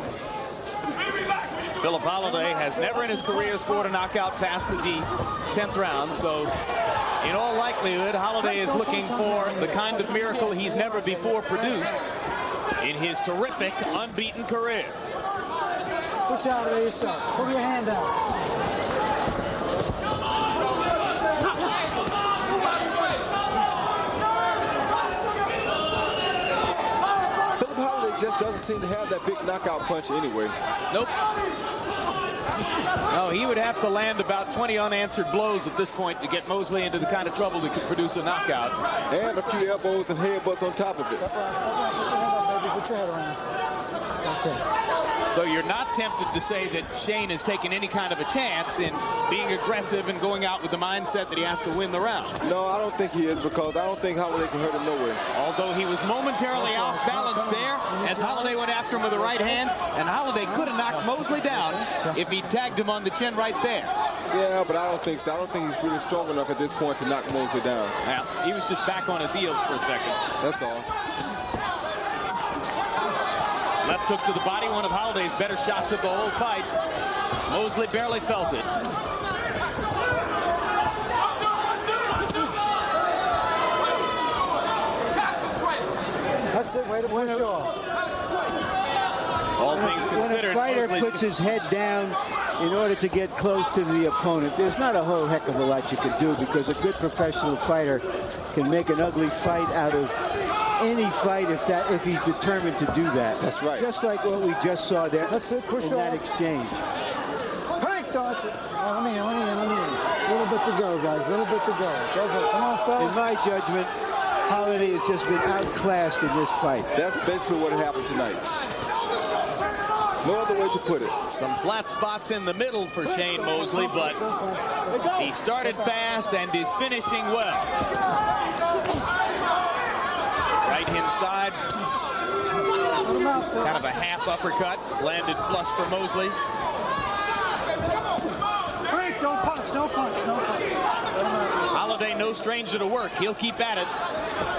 Philip Holliday has never in his career scored a knockout past the 10th round, so in all likelihood, Holliday is looking for the kind of miracle he's never before produced in his terrific, unbeaten career. Push out of yourself. Pull your hand out. Philip Holliday just doesn't seem to have that big knockout punch anyway. Nope. No, he would have to land about 20 unanswered blows at this point to get Mosley into the kind of trouble that could produce a knockout. And a few elbows and headbutts on top of it. Step around, step around. Put your head up, baby. Put your head around. Okay. So you're not tempted to say that Shane has taken any kind of a chance in being aggressive and going out with the mindset that he has to win the round. No, I don't think he is, because I don't think Holliday can hurt him nowhere. Although he was momentarily off balance there as Holliday went after him with the right hand, and Holliday could have knocked Mosley down if he tagged him on the chin right there. Yeah, but I don't think so. I don't think he's really strong enough at this point to knock Mosley down. Yeah, he was just back on his heels for a second. That's all. Left hook to the body, one of Holliday's better shots of the whole fight. Mosley barely felt it. That's it. Way to push off. All things considered, when a fighter Mosley's puts his head down in order to get close to the opponent, there's not a whole heck of a lot you can do, because a good professional fighter can make an ugly fight out of any fight if he's determined to do that. That's right. Just like what we just saw there That's it, push in that off. exchange. Hank, that's it. Let me in. A little bit to go, guys. A little bit to go. Come on, fellas. In my judgment, Holiday has just been outclassed in this fight. That's basically what happened tonight. No other way to put it. Some flat spots in the middle for Shane Mosley, but he started fast and is finishing well. Right hand side. Kind of a half uppercut. Landed flush for Mosley. Hank, don't punch. No punch. No punch. Holiday no stranger to work. He'll keep at it,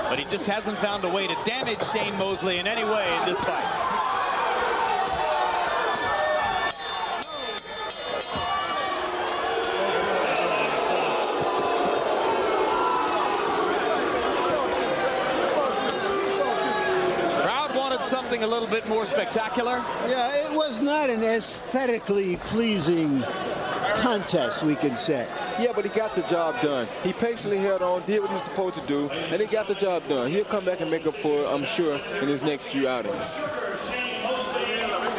but he just hasn't found a way to damage Shane Mosley in any way in this fight. Something a little bit more spectacular. Yeah, it was not an aesthetically pleasing contest, we can say. Yeah, but he got the job done. He patiently held on, did what he was supposed to do, and he got the job done. He'll come back and make up for it, I'm sure, in his next few outings.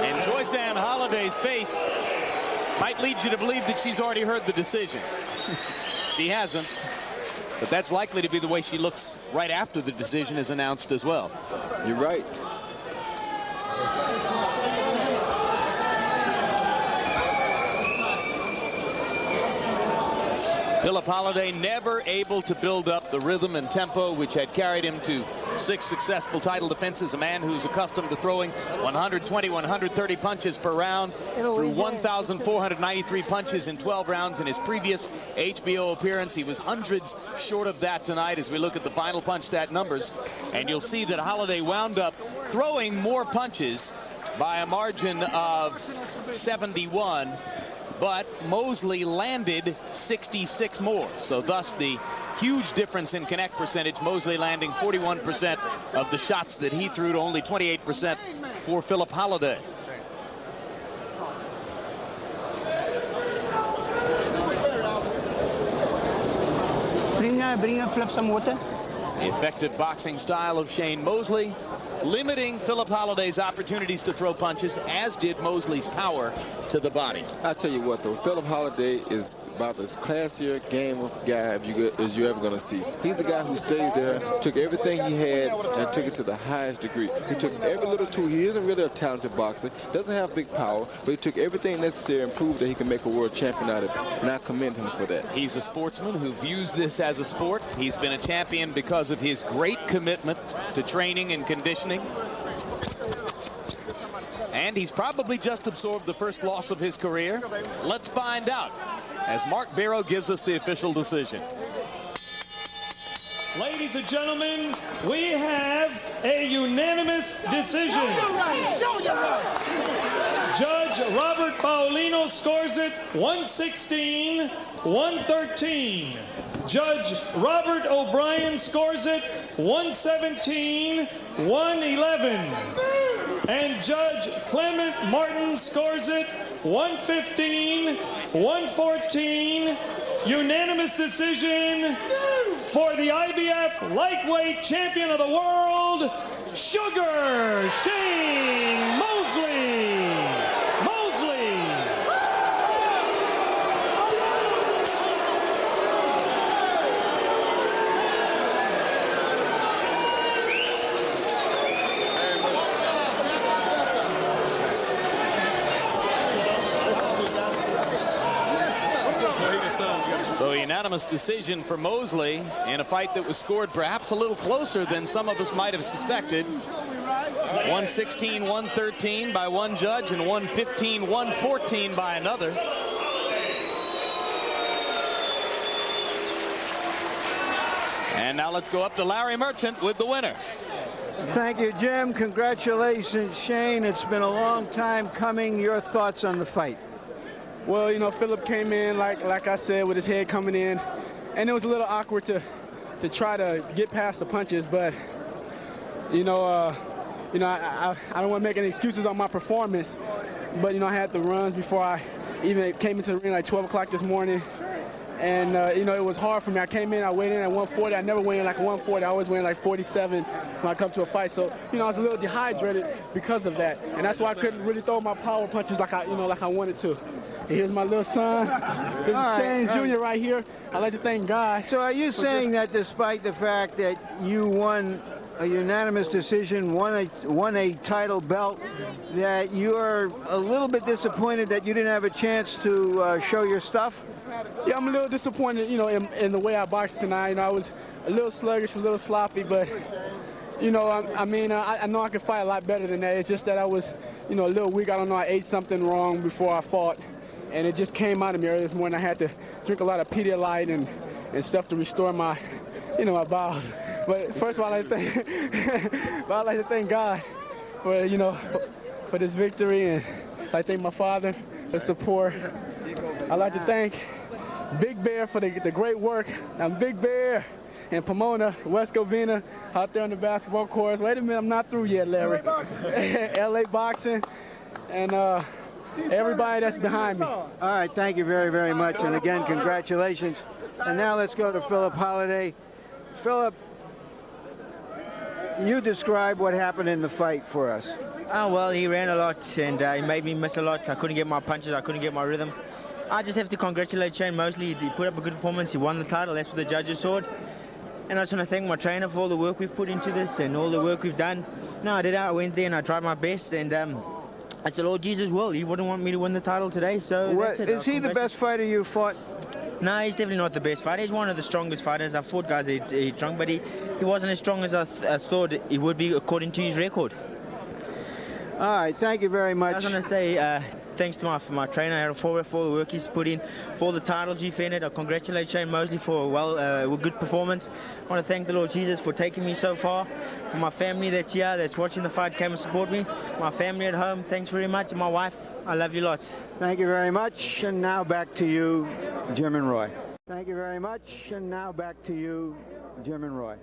And Joyce Ann Holliday's face might lead you to believe that she's already heard the decision. She hasn't. But that's likely to be the way she looks right after the decision is announced as well. You're right. Philip Holiday never able to build up the rhythm and tempo which had carried him to 6 successful title defenses. A man who's accustomed to throwing 120, 130 punches per round, threw 1,493 punches in 12 rounds in his previous HBO appearance. He was hundreds short of that tonight as we look at the final punch stat numbers. And you'll see that Holiday wound up throwing more punches by a margin of 71. But Mosley landed 66 more. So thus the huge difference in connect percentage. Mosley landing 41% of the shots that he threw to only 28% for Philip Holiday. Bring Philip some water. The effective boxing style of Shane Mosley, limiting Philip Holiday's opportunities to throw punches, as did Mosley's power to the body. I tell you what, though, Philip Holiday is about as classier game of guy as you're ever going to see. He's the guy who stayed there, took everything he had, and took it to the highest degree. He took every little tool. He isn't really a talented boxer, doesn't have big power, but he took everything necessary and proved that he can make a world champion out of it, and I commend him for that. He's a sportsman who views this as a sport. He's been a champion because of his great commitment to training and conditioning. And he's probably just absorbed the first loss of his career. Let's find out as Mark Barrow gives us the official decision. Ladies and gentlemen, we have a unanimous decision. Judge Robert Paulino scores it 116-113. Judge Robert O'Brien scores it 117-111. And Judge Clement Martin scores it 115-114. Unanimous decision for the IBF lightweight champion of the world, Sugar Shane Mosley. So a unanimous decision for Mosley in a fight that was scored perhaps a little closer than some of us might have suspected. 116-113 by one judge and 115-114 by another. And now let's go up to Larry Merchant with the winner. Thank you, Jim. Congratulations, Shane. It's been a long time coming. Your thoughts on the fight? Well, you know, Philip came in, like I said, with his head coming in, and it was a little awkward to try to get past the punches, but, I don't want to make any excuses on my performance, but, I had the runs before I even came into the ring like 12 o'clock this morning, And, you know, it was hard for me. I came in, I weighed in at 140. I never weighed in like 140. I always weigh in like 47 when I come to a fight. So, you know, I was a little dehydrated because of that. And that's why I couldn't really throw my power punches like I wanted to. And here's my little son. This is Shane Jr. right here. I'd like to thank God. So are you saying that despite the fact that you won a unanimous decision, won a title belt, that you're a little bit disappointed that you didn't have a chance to show your stuff? Yeah, I'm a little disappointed, you know, in the way I boxed tonight. You know, I was a little sluggish, a little sloppy, but, you know, I know I could fight a lot better than that. It's just that I was, you know, a little weak. I don't know, I ate something wrong before I fought, and it just came out of me early this morning. I had to drink a lot of Pedialyte and stuff to restore my, you know, my bowels. But first of all, I'd like to thank God for, you know, for this victory, and I'd like to thank my father for support. I'd like to thank Big Bear for the great work. I'm Big Bear and Pomona, West Covina, out there on the basketball courts. Wait a minute, I'm not through yet, Larry. LA Boxing, and everybody that's behind me. All right, thank you very, very much. And again, congratulations. And now let's go to Philip Holliday. Philip, you describe what happened in the fight for us. Oh, well, he ran a lot, and he made me miss a lot. I couldn't get my punches, I couldn't get my rhythm. I just have to congratulate Shane Mosley. He put up a good performance, he won the title, that's what the judges saw. And I just want to thank my trainer for all the work we've put into this and all the work we've done. No, I did it, I went there and I tried my best, and it's the Lord Jesus' will. He wouldn't want me to win the title today, so that's it. Is he the best fighter you fought? No, he's definitely not the best fighter. He's one of the strongest fighters. I've fought guys he's strong, but he wasn't as strong as I thought he would be according to his record. All right, thank you very much. I was going to say thanks to my trainer, Harold Forward, for the work he's put in, for the titles he defended. I congratulate Shane Mosley for a good performance. I want to thank the Lord Jesus for taking me so far. For my family that's here, that's watching the fight, came and support me. My family at home, thanks very much. And my wife, I love you lots. Thank you very much. And now back to you, Jim and Roy. Thank you very much. And now back to you, Jim and Roy.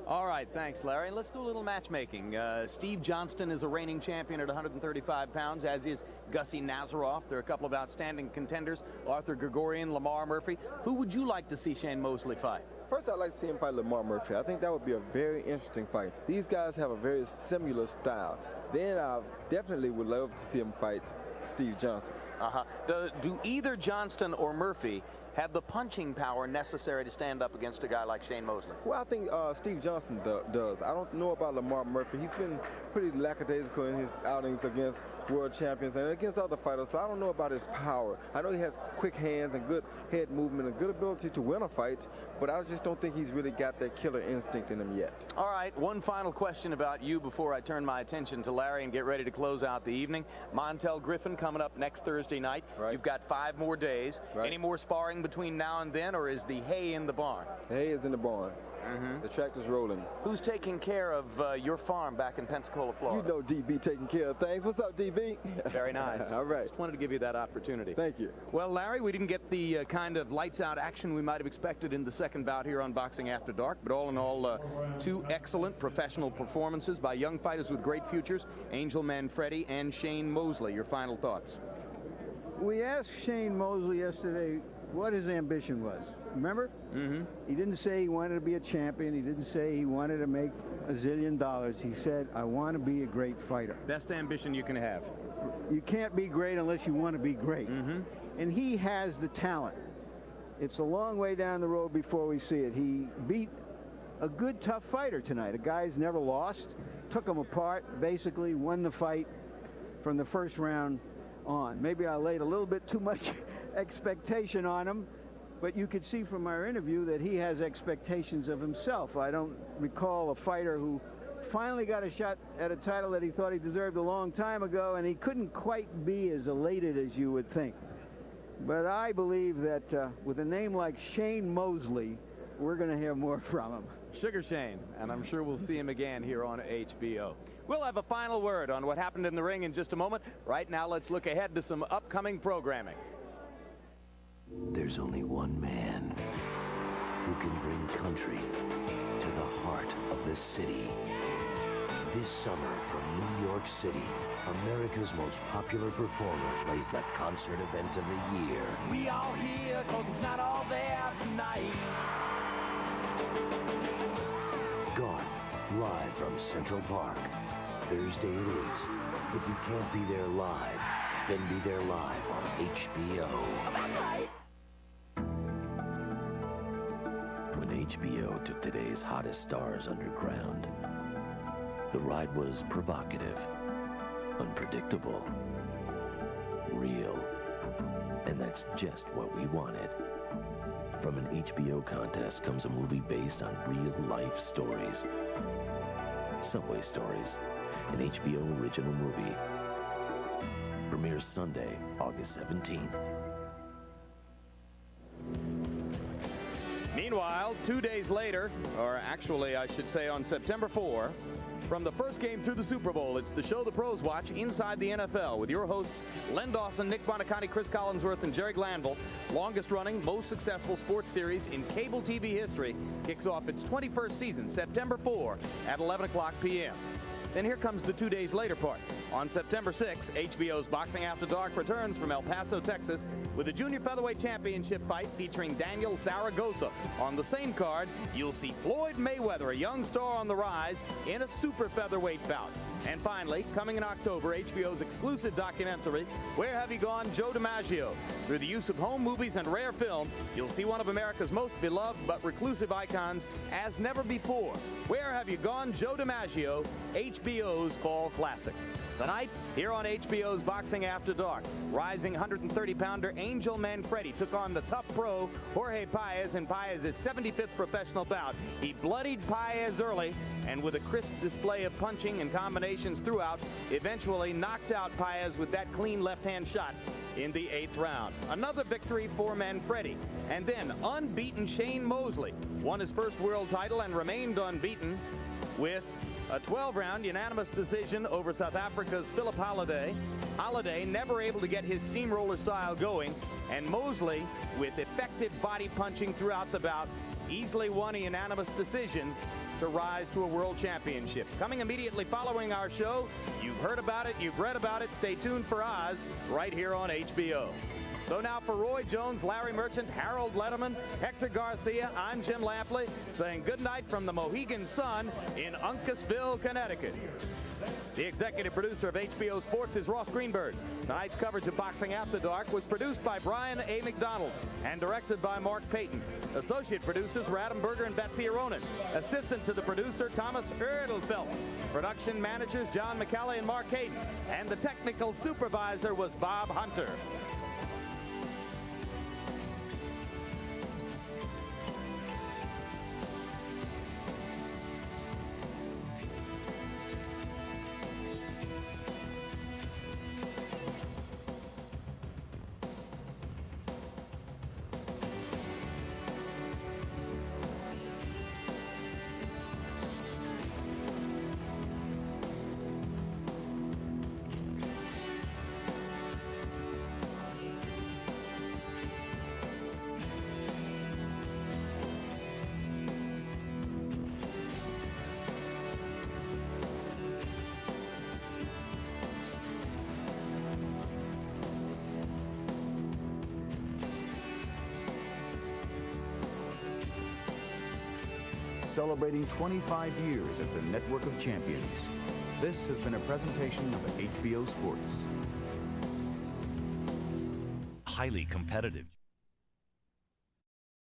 All right, thanks, Larry. And let's do a little matchmaking. Steve Johnston is a reigning champion at 135 pounds, as is Gussie Nazaroff. There are a couple of outstanding contenders, Arthur Gregorian, Lamar Murphy. Who would you like to see Shane Mosley fight? First, I'd like to see him fight Lamar Murphy. I think that would be a very interesting fight. These guys have a very similar style. Then I definitely would love to see him fight Steve Johnston. Do either Johnston or Murphy have the punching power necessary to stand up against a guy like Shane Mosley? Well, I think Steve Johnston does. I don't know about Lamar Murphy. He's been pretty lackadaisical in his outings against world champions and against other fighters, so I don't know about his power. I know he has quick hands and good head movement and good ability to win a fight, but I just don't think he's really got that killer instinct in him yet. All right, one final question about you before I turn my attention to Larry and get ready to close out the evening. Montel Griffin coming up next Thursday night. Right. You've got 5 more days. Right. Any more sparring between now and then, or is the hay in the barn? The hay is in the barn. The tractor's rolling. Who's taking care of your farm back in Pensacola, Florida? You know DB taking care of things. What's up, DB? Very nice. All right. Just wanted to give you that opportunity. Thank you. Well, Larry, we didn't get the kind of lights-out action we might have expected in the second bout here on Boxing After Dark, but all in all, 2 excellent professional performances by young fighters with great futures, Angel Manfredi and Shane Mosley. Your final thoughts? We asked Shane Mosley yesterday what his ambition was. Remember? He didn't say he wanted to be a champion. He didn't say he wanted to make $1 zillion. He said, I want to be a great fighter. Best ambition you can have. You can't be great unless you want to be great. And he has the talent. It's a long way down the road before we see it. He beat a good, tough fighter tonight. A guy who's never lost. Took him apart, basically won the fight from the first round on. Maybe I laid a little bit too much expectation on him, but you could see from our interview that he has expectations of himself. I don't recall a fighter who finally got a shot at a title that he thought he deserved a long time ago, and he couldn't quite be as elated as you would think. But I believe that with a name like Shane Mosley, we're going to hear more from him. Sugar Shane, and I'm sure we'll see him again here on HBO. We'll have a final word on what happened in the ring in just a moment. Right now, let's look ahead to some upcoming programming. There's only one man who can bring country to the heart of the city. This summer from New York City, America's most popular performer plays the concert event of the year. We all here cause it's not all there tonight. Garth, live from Central Park. Thursday it is. If you can't be there live, then be there live on HBO. Oh, that's right. When HBO took today's hottest stars underground, the ride was provocative, unpredictable, real, and that's just what we wanted. From an HBO contest comes a movie based on real-life stories. Subway Stories, an HBO original movie. Premieres Sunday, August 17th. Meanwhile, 2 days later, or actually I should say on September 4, from the first game through the Super Bowl, it's the show the pros watch, Inside the NFL, with your hosts Len Dawson, Nick Bonaconti, Chris Collinsworth, and Jerry Glanville. Longest running, most successful sports series in cable TV history kicks off its 21st season, September 4 at 11 o'clock p.m. Then here comes the 2 days later part. On September 6, HBO's Boxing After Dark returns from El Paso, Texas, with a junior featherweight championship fight featuring Daniel Zaragoza. On the same card, you'll see Floyd Mayweather, a young star on the rise, in a super featherweight bout. And finally, coming in October, HBO's exclusive documentary, Where Have You Gone, Joe DiMaggio? Through the use of home movies and rare film, you'll see one of America's most beloved but reclusive icons as never before. Where Have You Gone, Joe DiMaggio, HBO's Fall Classic. Tonight, here on HBO's Boxing After Dark, rising 130-pounder Angel Manfredi took on the tough pro Jorge Paez in Paez's 75th professional bout. He bloodied Paez early, and with a crisp display of punching and combinations throughout, eventually knocked out Paez with that clean left-hand shot in the 8th round. Another victory for Manfredi. And then unbeaten Shane Mosley won his first world title and remained unbeaten with a 12-round unanimous decision over South Africa's Philip Holliday. Holliday never able to get his steamroller style going, and Mosley, with effective body punching throughout the bout, easily won a unanimous decision to rise to a world championship. Coming immediately following our show, you've heard about it, you've read about it. Stay tuned for Oz right here on HBO. So now for Roy Jones, Larry Merchant, Harold Letterman, Hector Garcia, I'm Jim Lampley, saying good night from the Mohegan Sun in Uncasville, Connecticut. The executive producer of HBO Sports is Ross Greenberg. Tonight's coverage of Boxing After Dark was produced by Brian A. McDonald and directed by Mark Payton. Associate producers were Adam Berger and Betsy Aronin. Assistant to the producer, Thomas Erdelfelt. Production managers, John McCallie and Mark Hayden. And the technical supervisor was Bob Hunter. Celebrating 25 years as the network of champions. This has been a presentation of HBO Sports. Highly competitive.